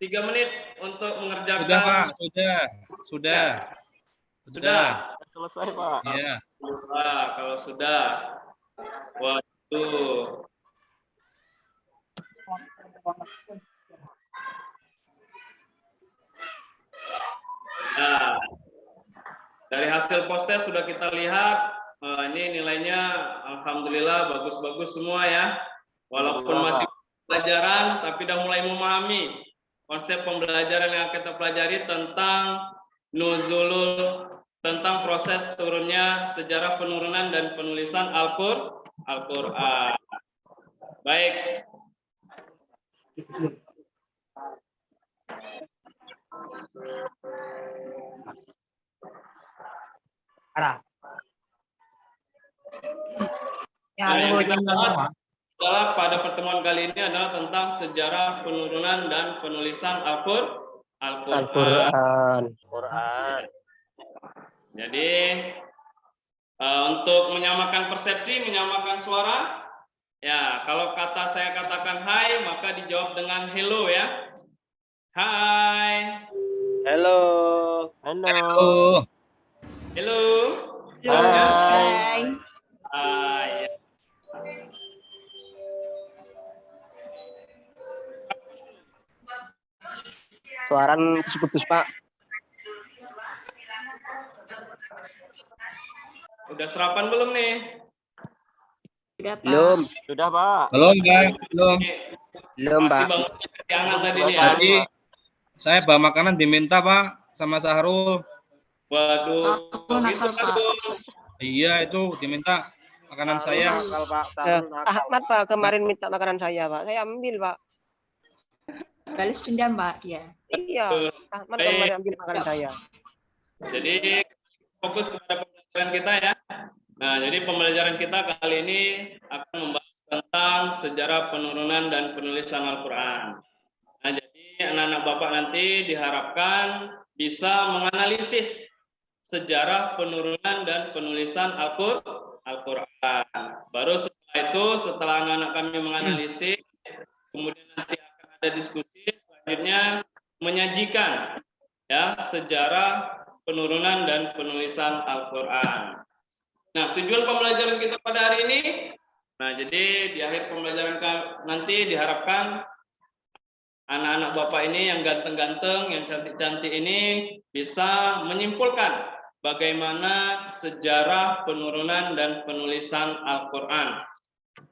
3 menit untuk mengerjakan. Sudah, Pak. Sudah. Sudah. Selesai, Pak. Iya. Kalau sudah. Waduh. Nah, dari hasil post test sudah kita lihat, ini nilainya alhamdulillah bagus-bagus semua ya. Walaupun masih pelajaran, tapi sudah mulai memahami konsep pembelajaran yang kita pelajari tentang nuzulul, tentang proses turunnya sejarah penurunan dan penulisan Al-Quran. Baik. Yang kita bahas adalah pada pertemuan kali ini adalah tentang sejarah penurunan dan penulisan Al-Quran. Jadi untuk menyamakan persepsi, menyamakan suara, ya kalau saya katakan hai, maka dijawab dengan hello ya. Hai. Hello. Hello. Hello. Hai. Hai. Suara putus, Pak. Udah sarapan belum nih? Sudah, Pak. Belum. Sudah, Pak. Belum, Pak. Belum, Pak. Jangan tadi nih ya. Tadi saya bawa makanan diminta, Pak, sama Sahrul. Waduh. Nakal, Pak. Iya, itu diminta makanan saya. Ahmad, Pak, kemarin minta makanan saya, Pak. Saya ambil, Pak. Balas dendam, Pak, dia. Iya, Ahmad kemarin ambil makanan saya. Jadi fokus kepada pembelajaran kita ya. Nah, jadi pembelajaran kita kali ini akan membahas tentang sejarah penurunan dan penulisan Al-Quran. Nah, jadi anak-anak Bapak nanti diharapkan bisa menganalisis sejarah penurunan dan penulisan Al-Quran. Baru setelah itu, setelah anak-anak kami menganalisis, kemudian nanti akan ada diskusi, selanjutnya menyajikan ya sejarah penurunan dan penulisan Al-Quran. Nah, tujuan pembelajaran kita pada hari ini, nah jadi di akhir pembelajaran nanti diharapkan anak-anak Bapak ini yang ganteng-ganteng, yang cantik-cantik ini bisa menyimpulkan bagaimana sejarah penurunan dan penulisan Al-Quran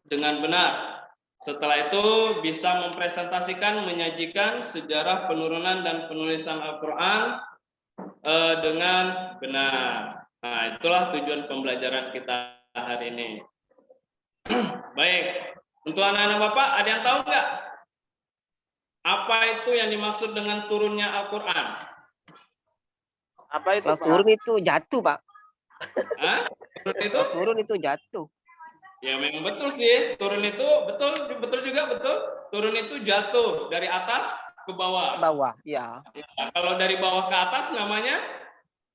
dengan benar. Setelah itu bisa mempresentasikan, menyajikan sejarah penurunan dan penulisan Al-Quran dengan benar. Nah, itulah tujuan pembelajaran kita hari ini. Baik, untuk anak-anak Bapak, ada yang tahu nggak? Apa itu yang dimaksud dengan turunnya Al-Quran? Apa itu, Pak? Turun itu jatuh, Pak. Hah? Turun itu jatuh. Ya memang betul sih, turun itu betul juga betul. Turun itu jatuh dari atas ke bawah. Bawah, ya. Ya, kalau dari bawah ke atas namanya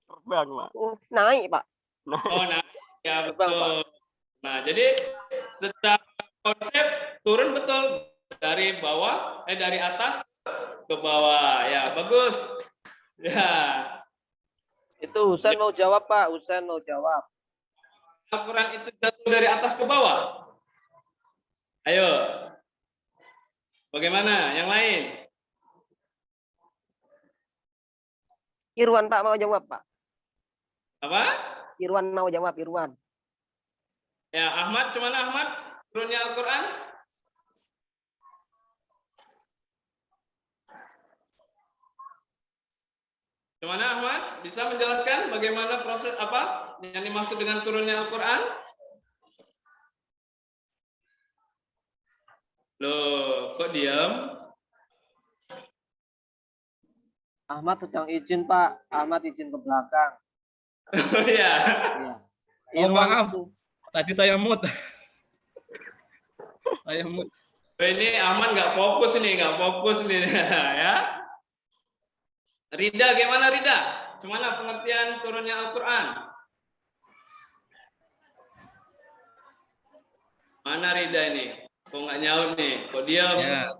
terbang, Pak. Naik, Pak. Oh, naik. Ya betul. Nah, jadi secara konsep turun betul dari bawah, dari atas ke bawah. Ya, bagus. Ya. Itu Husain mau jawab, Pak. Husain mau jawab. Al-Quran itu jatuh dari atas ke bawah. Ayo. Bagaimana? Yang lain? Irwan, Pak, mau jawab, Pak. Apa? Irwan mau jawab, Irwan. Ya, Ahmad, cuman Ahmad turunnya Al-Quran? Cuman Ahmad bisa menjelaskan bagaimana proses apa yang dimaksud dengan turunnya Al-Quran? Loh, kok diam? Ahmad sedang izin, Pak. Ahmad izin ke belakang. Oh iya. Oh, maaf. Tadi saya mood. Saya mood. Ini Ahmad nggak fokus nih, ya. Rida, gimana Rida? Gimana pengertian turunnya Al-Quran? Mana Rida ini? Kok nggak nyaut nih? Kok diam? Ya.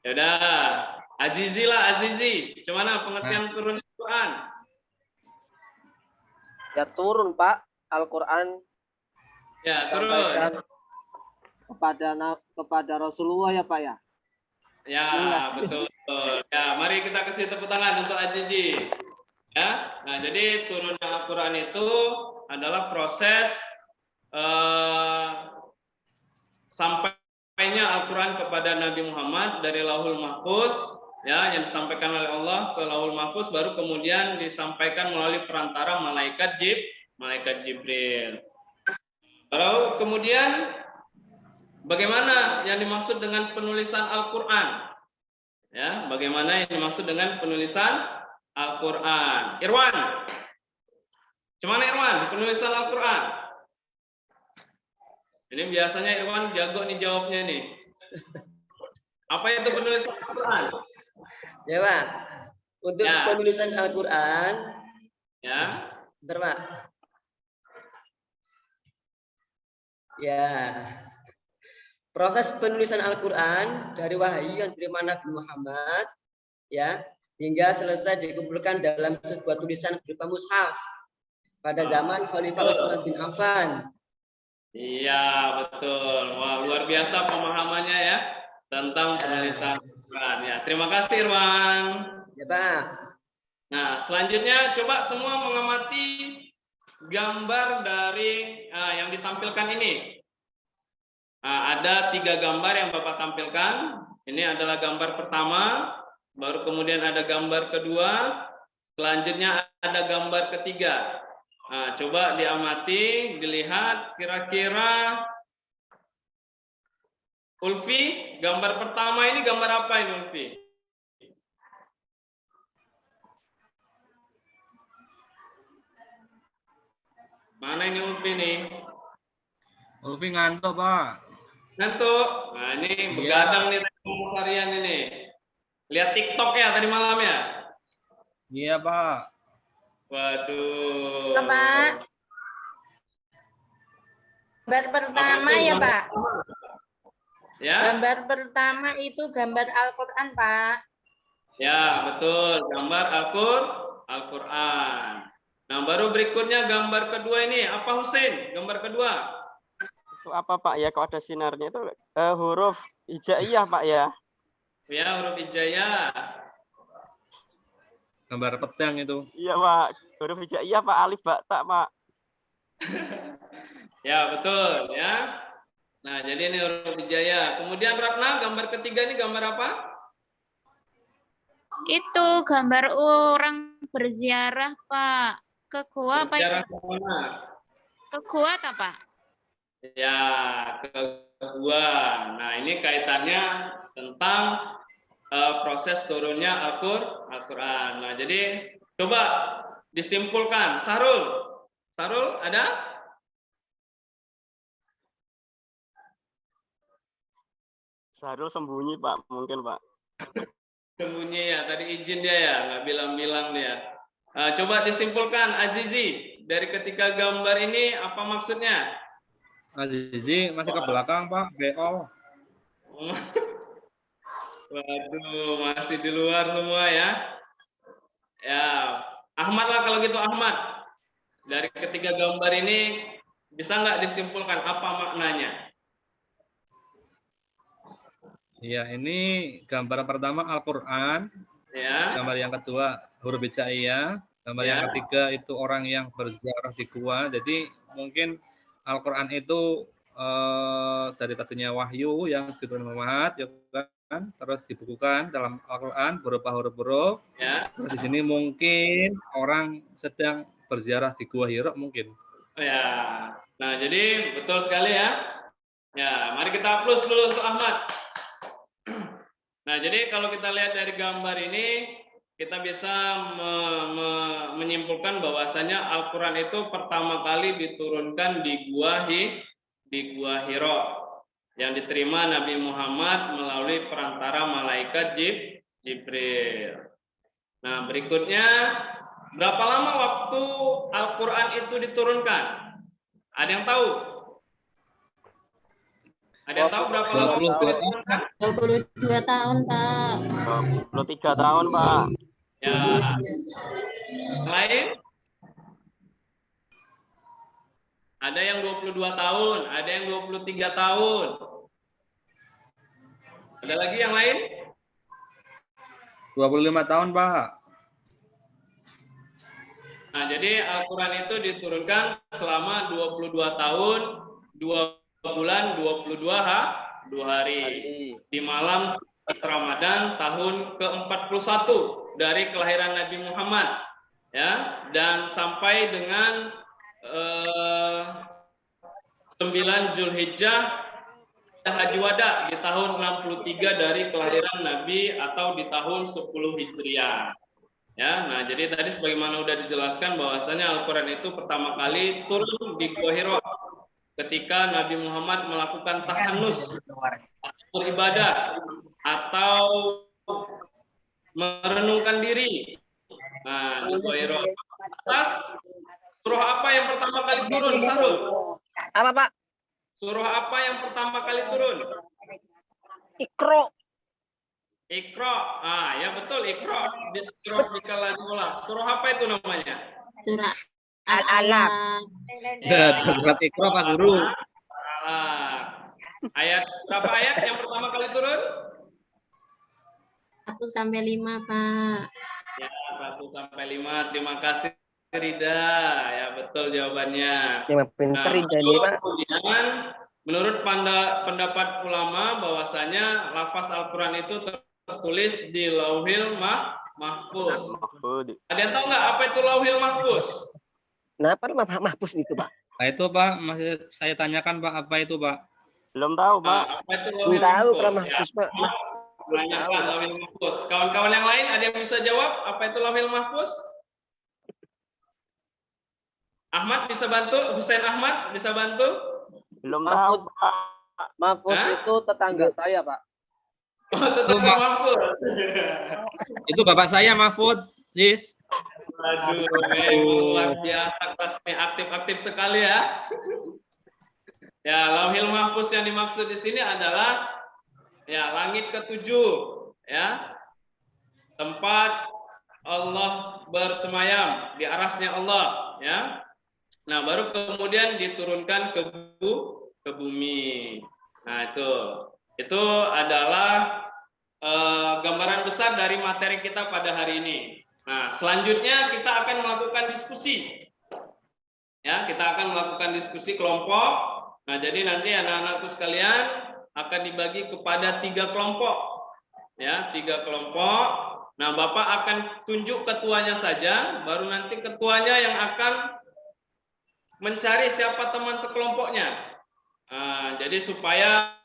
Yaudah, Azizi lah, Azizi. Gimana pengertian turunnya Al-Quran? Ya turun, Pak. Al-Quran. Ya, turun. Kepada Rasulullah ya, Pak ya. Ya, betul. Ya, mari kita kasih tepuk tangan untuk Azizi. Ya. Nah, jadi turunnya Al-Quran itu adalah proses sampainya Al-Quran kepada Nabi Muhammad dari Lauhul Mahfuz, ya, yang disampaikan oleh Allah ke Lauhul Mahfuz, baru kemudian disampaikan melalui perantara malaikat Jibril. Lalu kemudian bagaimana yang dimaksud dengan penulisan Al-Quran? Ya, bagaimana yang dimaksud dengan penulisan Al-Quran? Irwan, gimana Irwan penulisan Al-Quran? Ini biasanya Irwan jago nih jawabnya nih. Apa itu penulisan Al-Quran? Ya, Pak. Untuk penulisan Al-Quran. Ya. Bentar, Pak. Ya. Proses penulisan Al-Quran dari wahyu yang diterima Nabi Muhammad, ya, hingga selesai dikumpulkan dalam sebuah tulisan berupa mushaf pada zaman Khalifah Utsman bin Affan. Iya, betul. Wah, luar biasa pemahamannya ya tentang penulisan Al-Quran. Ya, terima kasih Irwan. Ya, Pak. Nah, selanjutnya coba semua mengamati gambar dari yang ditampilkan ini. Nah, ada 3 gambar yang Bapak tampilkan. Ini adalah gambar pertama, baru kemudian ada gambar kedua, selanjutnya ada gambar ketiga. Nah, coba diamati, dilihat kira-kira Ulfi, gambar pertama ini gambar apa ini Ulfi? Mana ini Ulfi nih? Ulfi ngantuk, Pak. Ngantuk. Nah, ini begadang nih harian ini. Lihat TikTok ya tadi malam ya? Iya, Pak. Waduh. Pak. Gambar pertama ya, Pak. Ya. Gambar pertama itu gambar Al-Quran, Pak. Ya, betul. Gambar Al-Quran. Nah, baru berikutnya gambar kedua ini. Apa Husein? Gambar kedua. Itu apa Pak ya? Kok ada sinarnya itu huruf hijaiyah Pak ya? Ya, huruf hijaiyah. Gambar pedang itu. Iya Pak. Huruf hijaiyah Pak. Alif ba ta Pak. Ya, betul ya. Nah, jadi ini huruf hijaiyah. Kemudian Ratna, gambar ketiga ini gambar apa? Itu gambar orang berziarah, Pak. Ke gua apa itu? Berziarah ke mana? Ke gua tak, Pak? Ya, ke gua. Nah, ini kaitannya tentang proses turunnya Al-Quran. Nah, jadi coba disimpulkan. Sarul ada? Sarul sembunyi Pak, mungkin Pak. Sembunyi ya, tadi izin dia ya, nggak bilang-bilang dia. Coba disimpulkan, Azizi, dari ketiga gambar ini apa maksudnya? Azizi masih ke belakang Pak, BO. Waduh, masih di luar semua ya. Ya, Ahmad lah kalau gitu Ahmad. Dari ketiga gambar ini bisa nggak disimpulkan apa maknanya? Iya, ini gambar pertama Al-Qur'an. Ya. Gambar yang kedua huruf hijaiyah. Gambar yang ketiga itu orang yang berziarah di gua. Jadi mungkin Al-Qur'an itu dari tadinya wahyu yang diturunkan Muhammad, ya kan? Terus dibukukan dalam Al-Qur'an berupa huruf-huruf. Ya. Terus di sini mungkin orang sedang berziarah di Gua Hira mungkin. Ya. Nah, jadi betul sekali ya. Ya, mari kita plus dulu untuk Ahmad. Nah, jadi kalau kita lihat dari gambar ini, kita bisa menyimpulkan bahwasanya Al-Quran itu pertama kali diturunkan di Gua Hira yang diterima Nabi Muhammad melalui perantara malaikat Jibril. Nah, berikutnya, berapa lama waktu Al-Quran itu diturunkan? Ada yang tahu? Ada yang tahu berapa lama? 22 tahun, Pak. 23 tahun, Pak. Ya. Lain? Ada yang 22 tahun, ada yang 23 tahun. Ada lagi yang lain? 25 tahun, Pak. Nah, jadi Al-Quran itu diturunkan selama 22 tahun, 2 bulan, 22 hari. Di malam Ramadan tahun ke-41 dari kelahiran Nabi Muhammad. Ya, dan sampai dengan 9 Zulhijjah Haji Wada di tahun 63 dari kelahiran Nabi atau di tahun 10 Hijriah. Ya, nah jadi tadi sebagaimana sudah dijelaskan bahwasanya Al-Qur'an itu pertama kali turun di Gua Hira ketika Nabi Muhammad melakukan tahanus atau beribadah atau merenungkan diri. Nah, di Gua Hira. Atas surah apa yang pertama kali turun, Sarul? Apa, Pak? Surah apa yang pertama kali turun? Iqra. Iqra. Ah, ya betul, Iqra. Surah apa itu namanya? Surah Al-Alaq. Surat Iqra, Pak Guru. Ayat berapa ayat yang pertama kali turun? 1 sampai 5, Pak. Ya, 1 sampai 5. Terima kasih Rida. Ya, betul jawabannya. Pinter Rida ini, Pak. Kemudian menurut pendapat ulama bahwasanya lafaz Al-Qur'an itu tertulis di Lauhil Mahfuz. Ada yang tahu nggak apa itu Lauhil Mahfuz? Kenapa Mahfuz itu, Pak? Nah, itu Pak, masih saya tanyakan Pak, apa itu Pak? Belum tahu, Pak. Apa itu Belum tahu Mahfuz, Pak. Tanyakan Lauhil Mahfuz. Kawan-kawan yang lain ada yang bisa jawab apa itu Lauhil Mahfuz? Ahmad bisa bantu? Husain Ahmad bisa bantu? Belum tahu, Pak. Mahfuz itu tetangga saya, Pak. Oh, tetangga Mahfuz. Itu bapak saya Mahfud, Jis. Aduh, luar biasa kelasnya, aktif-aktif sekali ya. Ya, Lauhil Mahfuz yang dimaksud di sini adalah ya langit ke-7, ya. Tempat Allah bersemayam, di arasnya Allah. ya. Nah, baru kemudian diturunkan ke bumi. Nah, itu adalah gambaran besar dari materi kita pada hari ini. Nah, selanjutnya kita akan melakukan diskusi. Ya, kita akan melakukan diskusi kelompok. Nah, jadi nanti anak-anakku sekalian akan dibagi kepada 3 kelompok. Ya, 3 kelompok. Nah, Bapak akan tunjuk ketuanya saja, baru nanti ketuanya yang akan mencari siapa teman sekelompoknya. Jadi supaya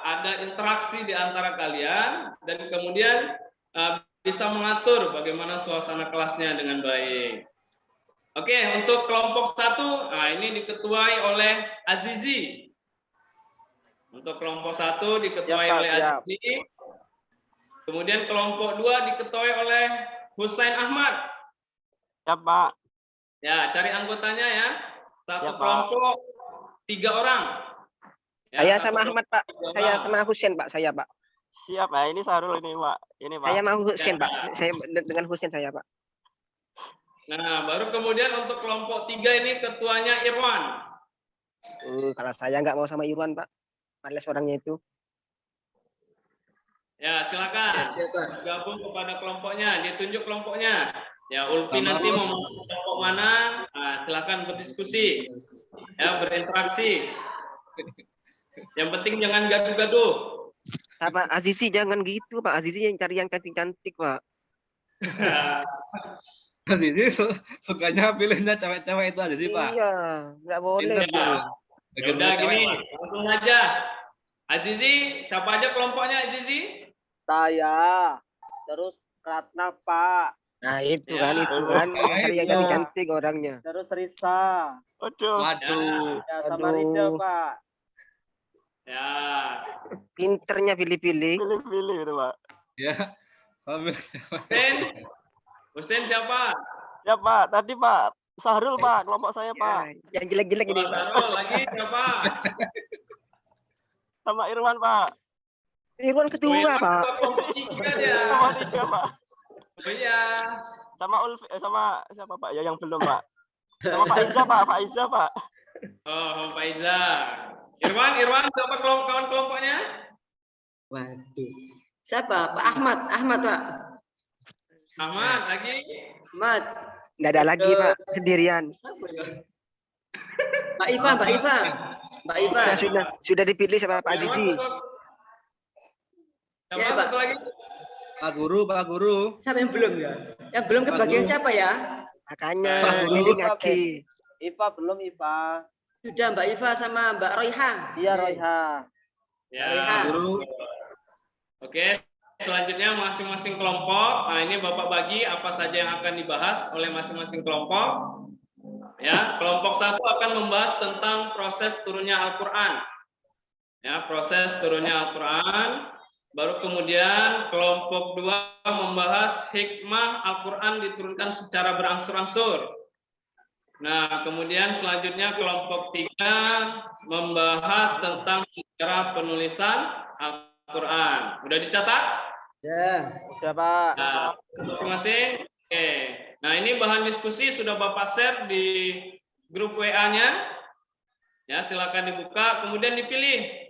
ada interaksi di antara kalian dan kemudian bisa mengatur bagaimana suasana kelasnya dengan baik. Oke, untuk kelompok 1, ini diketuai oleh Azizi. Untuk kelompok 1 diketuai oleh Azizi. Kemudian kelompok 2 diketuai oleh Husain Ahmad. Ya, Pak. Ya, cari anggotanya ya. Satu kelompok 3 orang. Ya, Saya sama Ahmad, Pak. Saya sama Husain, Pak. Saya, Pak. Siap, Pak. Ini Sarul ini, Pak. Ini, Pak. Saya mau Husain, Pak. Saya dengan Husain saya, Pak. Nah, baru kemudian untuk kelompok 3 ini ketuanya Irwan. Kalau saya nggak mau sama Irwan, Pak. Males orangnya itu. Ya, silakan. Gabung kepada kelompoknya, ditunjuk kelompoknya. Ya, Ulfi nanti mau masuk kelompok mana? Nah, silakan berdiskusi. Ya, berinteraksi. Yang penting jangan gaduh-gaduh. Pak Azizi jangan gitu, Pak. Azizi yang cari yang cantik-cantik, Pak. Azizi sukanya pilihnya cewek-cewek itu Azizi, Pak. Iya, nggak boleh. Ya udah gini, langsung aja. Azizi, siapa aja kelompoknya Azizi? Saya. Terus Ratna, Pak. Nah, itu kan. Cari yang cantik-cantik orangnya. Terus Risa. Waduh. Ya, sama Rida, Pak. Ya. Pinternya pilih-pilih. Pilih-pilih itu, Pak. Ya. Husain siapa? Siapa? Tadi, Pak. Sahrul, Pak. Kelompok saya, Pak. Yang jelek-jelek ini, Pak. Sahrul lagi siapa? Sama Irwan, Pak. Irwan kedua, Pak. Sama 3, Pak. Oh iya. Sama Ulfi, sama siapa, Pak? Ya, yang belum, Pak. Sama Pak Iza, Pak. Pak Iza, Pak. Oh, Pak Iza. Irwan, siapa kawan kelompoknya? Waduh. Siapa? Pak Ahmad, Pak. Ahmad lagi. Ahmad. Nggak ada lagi, Pak. Sendirian. Pak Iva. Sudah dipilih sama Pak Azizi. Ya, Pak. Lagi. Pak Guru. Siapa yang belum ya? Yang belum kebagian siapa ya? Makanya ini ngaki. Iva belum, Iva. Sudah Mbak Iva sama Mbak Royhan. Iya, Royhan. Ya, Guru. Oke, selanjutnya masing-masing kelompok. Nah, ini Bapak bagi apa saja yang akan dibahas oleh masing-masing kelompok. Ya, kelompok 1 akan membahas tentang proses turunnya Al-Qur'an. Ya, proses turunnya Al-Qur'an. Baru kemudian kelompok 2 membahas hikmah Al-Qur'an diturunkan secara berangsur-angsur. Nah, kemudian selanjutnya kelompok 3 membahas tentang sejarah penulisan Al-Qur'an. Udah dicatat? Ya. Udah, Pak. Nah, masing-masing. Oke. Nah, ini bahan diskusi sudah Bapak share di grup WA-nya. Ya, silakan dibuka, kemudian dipilih.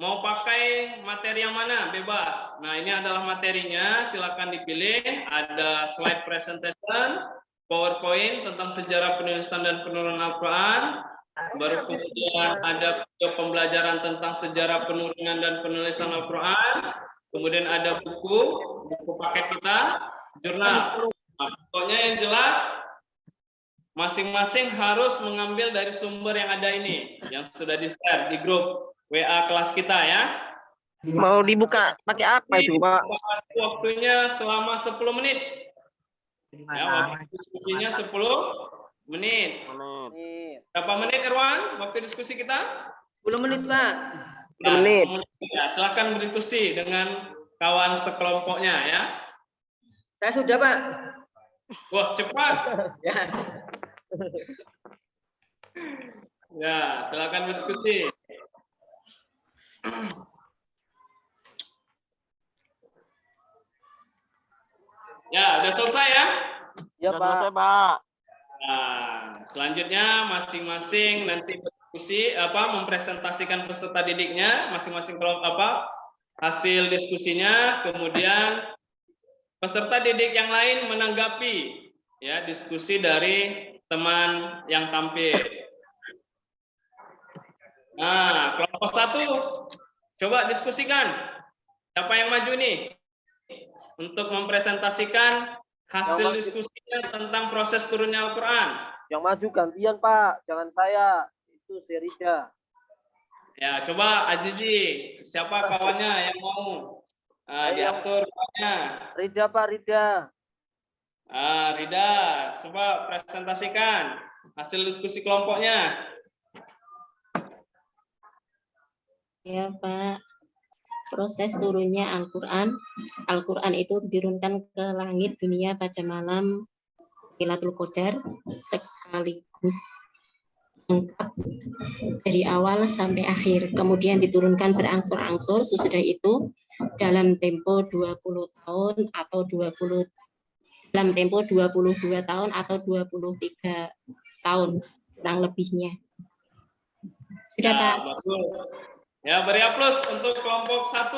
Mau pakai materi yang mana? Bebas. Nah, ini adalah materinya, silakan dipilih. Ada slide presentation, PowerPoint tentang sejarah penulisan dan penurunan Al-Quran. Baru kemudian ada pembelajaran tentang sejarah penurunan dan penulisan Al-Quran. Kemudian ada buku paket kita, jurnal. Nah, pokoknya yang jelas, masing-masing harus mengambil dari sumber yang ada ini, yang sudah di-share di grup WA kelas kita ya. Mau dibuka pakai apa itu, Pak? Waktunya selama 10 menit. Ya, waktu diskusinya 10 menit. Berapa menit, Irwan? Waktu diskusi kita? 10 menit, Pak. 10 menit. Ya, silakan berdiskusi dengan kawan sekelompoknya ya. Saya sudah, Pak. Wah, cepat. Ya. Ya, silakan berdiskusi. Ya, udah selesai ya? Ya, Sudah Pak. selesai, Pak. Selanjutnya masing-masing nanti berdiskusi mempresentasikan peserta didiknya, masing-masing kelompok hasil diskusinya, kemudian peserta didik yang lain menanggapi ya diskusi dari teman yang tampil. Nah, kelompok 1 coba diskusikan. Siapa yang maju nih untuk mempresentasikan hasil diskusinya tentang proses turunnya Al-Quran? Yang maju gantian Pak, jangan saya. Itu si Rida. Ya, coba Azizi, siapa kawannya yang mau diatur kawannya? Rida Pak, Rida. Rida, coba presentasikan hasil diskusi kelompoknya. Ya Pak, proses turunnya Al-Quran itu diturunkan ke langit dunia pada malam Lailatul Qadar sekaligus lengkap dari awal sampai akhir. Kemudian diturunkan berangsur-angsur sesudah itu dalam tempo 20 tahun atau 22 tahun atau 23 tahun kurang lebihnya. Sudah Pak. Ya, beri aplaus untuk kelompok 1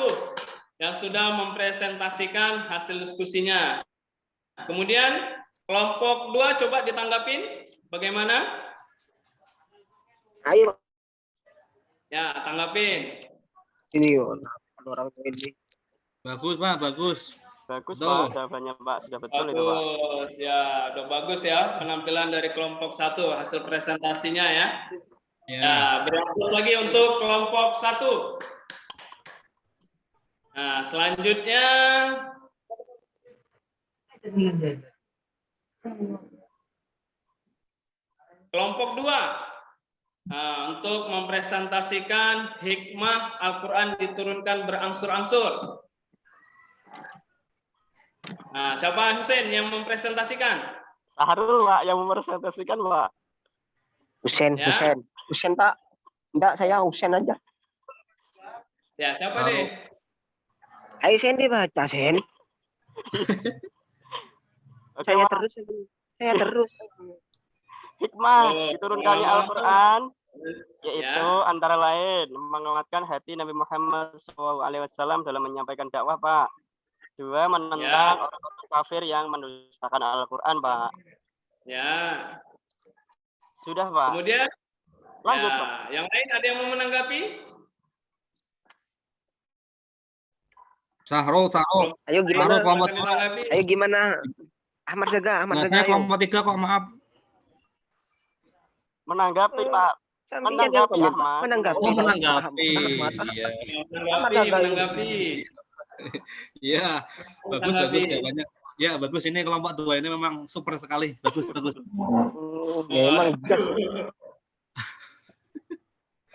yang sudah mempresentasikan hasil diskusinya. Kemudian kelompok 2 coba ditanggapin bagaimana? Ayo. Ya, tanggapin. Ini orang ini. Bagus Pak, bagus. Bagus Tuh. Pak, jawabannya Pak sudah betul itu Pak. Bagus ya, udah bagus ya penampilan dari kelompok 1 hasil presentasinya ya. Ya, beri aplaus lagi untuk kelompok 1. Nah, selanjutnya kelompok 2 untuk mempresentasikan hikmah Al-Quran diturunkan berangsur-angsur. Nah, siapa Husein yang mempresentasikan? Sahrul Pak yang mempresentasikan Pak. Husein, Ya. Husein Pak. Enggak, saya Husein aja. Ya, siapa nih? Ayo Sen dibaca Sen. Saya terus. Hikmah diturunkannya Al-Quran yaitu antara lain menguatkan hati Nabi Muhammad SAW dalam menyampaikan dakwah Pak. 2, menentang orang-orang kafir yang mendustakan Al-Quran Pak. Ya. Sudah Pak. Kemudian lanjut ya, Pak. Yang lain ada yang mau menanggapi? Sahrul. Ayo gimana? Sahrul, kelompok Ayo gimana? Ahmad Zaga. saya kelompok 3 kok, maaf. Menanggapi Pak. Menanggapi Ahmad. Menanggapi. Iya. Menanggapi. Iya, bagus jawabannya. Ya, bagus, ini kelompok 2 ini memang super sekali. Bagus. Memang gas.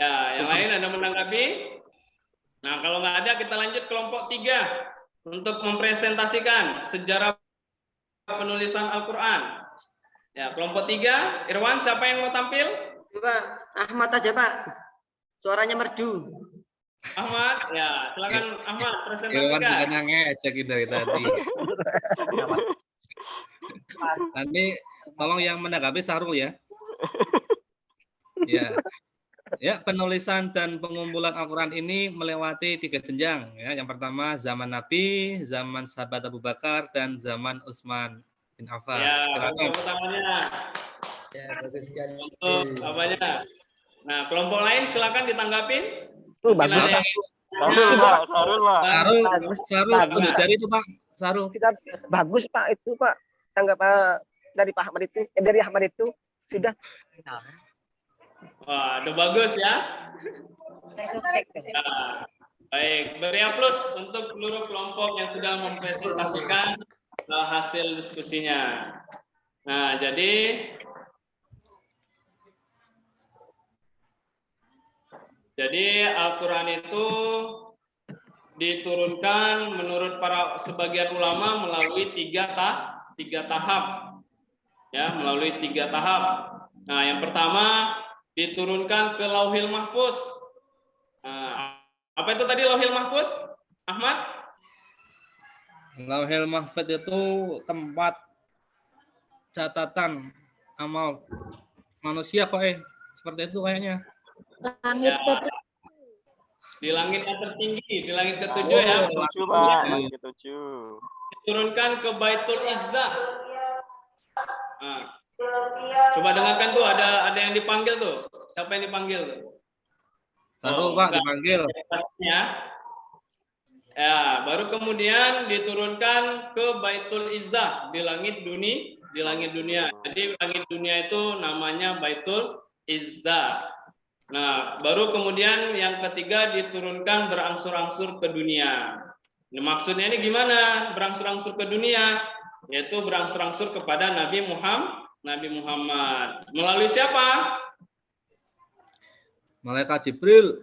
Ya, yang lain ada menanggapi? Nah, kalau nggak ada kita lanjut kelompok 3 untuk mempresentasikan sejarah penulisan Al-Quran. Ya, kelompok 3, Irwan, siapa yang mau tampil? Coba Ahmad aja Pak, suaranya merdu. Ahmad, ya silakan Ahmad presentasikan. Irwan sukanya ngecekin dari tadi. Nanti tolong yang menanggapi Sahrul ya. Ya, penulisan dan pengumpulan Al-Quran ini melewati 3 jenjang. Ya, yang pertama zaman Nabi, zaman sahabat Abu Bakar, dan zaman Utsman bin Affan. Ya, silakan. pertanyaannya. Ya, bagus sekali. Untuk apanya? Nah, kelompok lain silakan ditanggapin. Bagus Pak. Sahrul, tunjuk jari itu Pak. Sahrul. Bagus Pak itu Pak. Tanggap dari Pak Ahmad itu, dari Ahmad itu sudah. Wah, udah bagus ya. Nah, baik, beri aplaus untuk seluruh kelompok yang sudah mempresentasikan hasil diskusinya. Nah, jadi Al-Quran itu diturunkan menurut para sebagian ulama melalui tiga tahap. Ya, melalui 3 tahap. Nah, yang pertama diturunkan ke Lauhil Mahfuz. Nah, apa itu tadi Lauhil Mahfuz, Ahmad? Lauhil Mahfuz itu tempat catatan amal manusia kok seperti itu kayaknya. Langit Ya. Di langit yang tertinggi, di langit ketujuh ya. Ketujuh, Pak. Langit ketujuh. Diturunkan ke Baitul Izzah. Nah, coba dengarkan tuh, ada yang dipanggil tuh. Siapa yang dipanggil tuh? Sahrul, Pak, dipanggil. Ya, baru kemudian diturunkan ke Baitul Izzah di langit dunia. Jadi langit dunia itu namanya Baitul Izzah. Nah, baru kemudian yang ketiga diturunkan berangsur-angsur ke dunia. Nah, maksudnya ini gimana? Berangsur-angsur ke dunia, yaitu berangsur-angsur kepada Nabi Muhammad. Melalui siapa? Malaikat Jibril.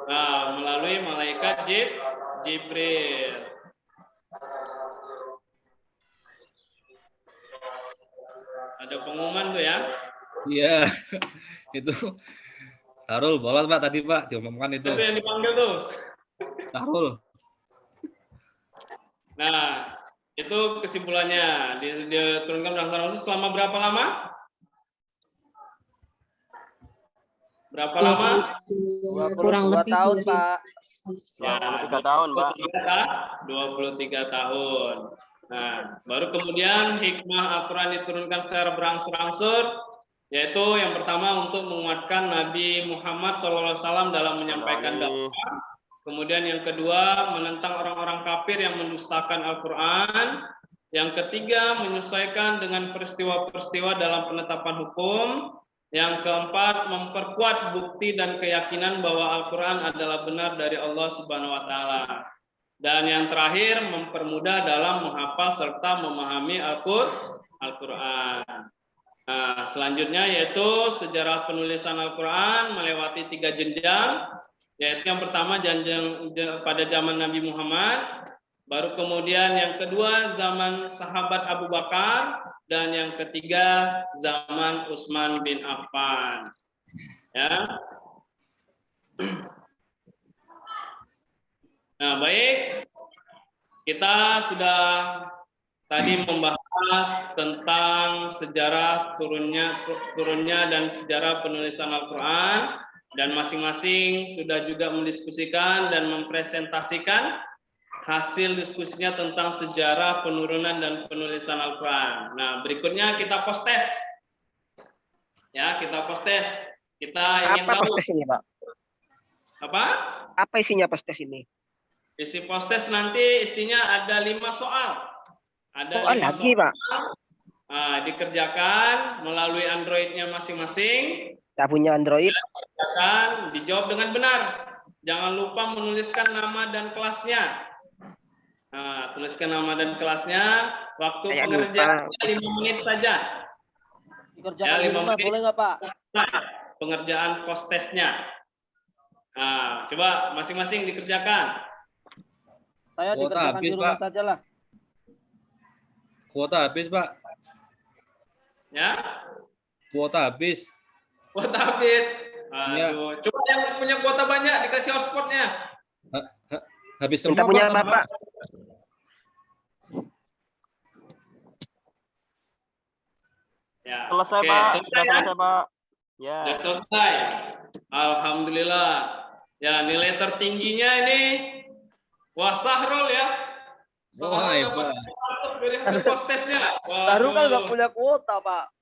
Nah, melalui malaikat Jibril. Ada pengumuman tuh ya? Iya, itu Sahrul bolos Pak tadi Pak diumumkan itu. Siapa yang dipanggil tuh? Sahrul. Nah, itu kesimpulannya. Diturunkan berangsur-angsur selama berapa lama? Berapa lama? Kurang lebih 2 tahun, Pak. Ya, 23 tahun, Pak. 23 tahun. Nah, baru kemudian hikmah Al-Quran diturunkan secara berangsur-angsur, yaitu yang pertama untuk menguatkan Nabi Muhammad SAW dalam menyampaikan dakwah. Kemudian yang kedua, menentang orang-orang kafir yang mendustakan Al-Quran. Yang ketiga, menyesuaikan dengan peristiwa-peristiwa dalam penetapan hukum. Yang keempat, memperkuat bukti dan keyakinan bahwa Al-Quran adalah benar dari Allah Subhanahu wa Ta'ala. Dan yang terakhir, mempermudah dalam menghafal serta memahami Al-Quran. Nah, selanjutnya yaitu sejarah penulisan Al-Quran melewati 3 jenjang, yaitu yang pertama jenjang pada zaman Nabi Muhammad, baru kemudian yang kedua zaman sahabat Abu Bakar, dan yang ketiga zaman Utsman bin Affan. Ya. Nah, baik. Kita sudah tadi membahas tentang sejarah turunnya dan sejarah penulisan Al-Quran, dan masing-masing sudah juga mendiskusikan dan mempresentasikan hasil diskusinya tentang sejarah penurunan dan penulisan Al-Quran. Nah, berikutnya kita post test. Ya, kita post test. Kita ingin tahu. Apa post test ini, Pak? Apa? Apa isinya post test ini? Isi post test nanti isinya ada 5 soal. Ada 5 lagi, soal. Pak. Nah, dikerjakan melalui Android-nya masing-masing. Tak punya Android. Dikerjakan, dijawab dengan benar. Jangan lupa menuliskan nama dan kelasnya. Nah, tuliskan nama dan kelasnya. Waktu pengerjaan 5 menit saja. Dikerjakan di rumah, boleh nggak, Pak? Pengerjaan post testnya. Nah, coba masing-masing dikerjakan. Saya dikerjakan di rumah saja lah. Kuota habis, Pak. Ya? Kuota habis. Kuota habis. Aduh, Ya. coba yang punya kuota banyak dikasih hotspotnya. Habis semua. Kita punya Pak. Bapak. Ya. Selesai, Oke, Pak. selesai, Sudah ya? selesai, Pak. Ya. Sudah selesai. Alhamdulillah. Ya, nilai tertingginya ini Sahrul ya. Wah, hebat. Dari hasil post testnya. Baru kan nggak punya kuota, Pak.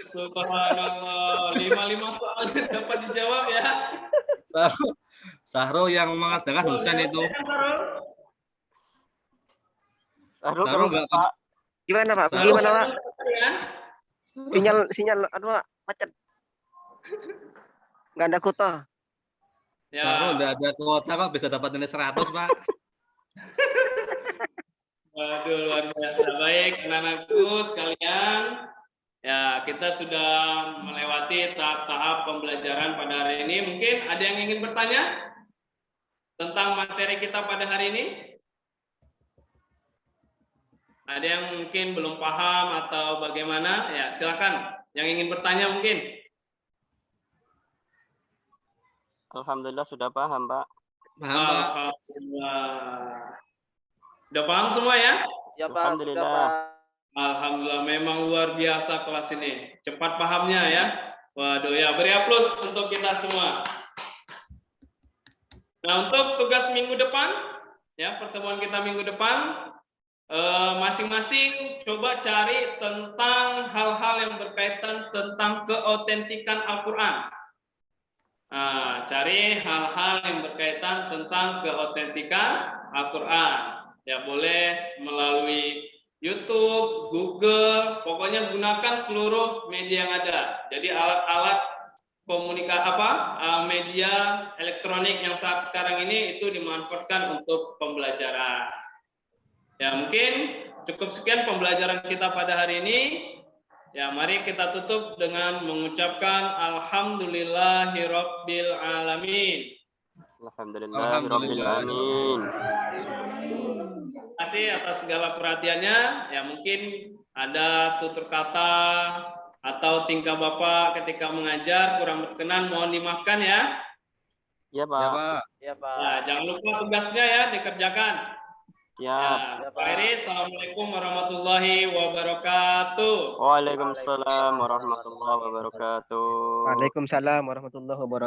Subhanallah. 5 soal dapat dijawab ya. Sahrul yang mengajarkan dosen itu. Sahrul nggak Pak. Gimana, Pak? Sahrul. Gimana, Pak? Sinyal macet. Nggak ada kuota. Ya. Sahrul udah ada kuota kok bisa dapat nilai 100, Pak. Waduh, luar biasa. Baik, anak-anakku sekalian. Ya, kita sudah melewati tahap-tahap pembelajaran pada hari ini. Mungkin ada yang ingin bertanya tentang materi kita pada hari ini? Ada yang mungkin belum paham atau bagaimana? Ya, silakan. Yang ingin bertanya mungkin. Alhamdulillah sudah paham, Pak. Paham, Pak. Alhamdulillah. Udah paham semua ya? Ya, Pak. Alhamdulillah. Sudah, Pak. Alhamdulillah, memang luar biasa kelas ini. Cepat pahamnya ya. Waduh ya, beri aplaus untuk kita semua. Nah, untuk tugas minggu depan, ya pertemuan kita minggu depan, masing-masing coba cari tentang hal-hal yang berkaitan tentang keautentikan Al-Quran. Nah, cari hal-hal yang berkaitan tentang keautentikan Al-Quran. Ya, boleh melalui YouTube, Google, pokoknya gunakan seluruh media yang ada. Jadi alat-alat media elektronik yang saat sekarang ini itu dimanfaatkan untuk pembelajaran. Ya, mungkin cukup sekian pembelajaran kita pada hari ini. Ya, mari kita tutup dengan mengucapkan alhamdulillahirabbil alamin. Alhamdulillahirabbil alamin. Terima kasih atas segala perhatiannya. Ya, mungkin ada tutur kata atau tingkah Bapak ketika mengajar kurang berkenan, mohon dimaafkan ya. Ya, Pak. Ya, Pak. Nah, jangan lupa tugasnya ya dikerjakan. Ya. Pak Heri, assalamualaikum warahmatullahi wabarakatuh. Waalaikumsalam warahmatullahi wabarakatuh. Waalaikumsalam warahmatullahi wabarakatuh.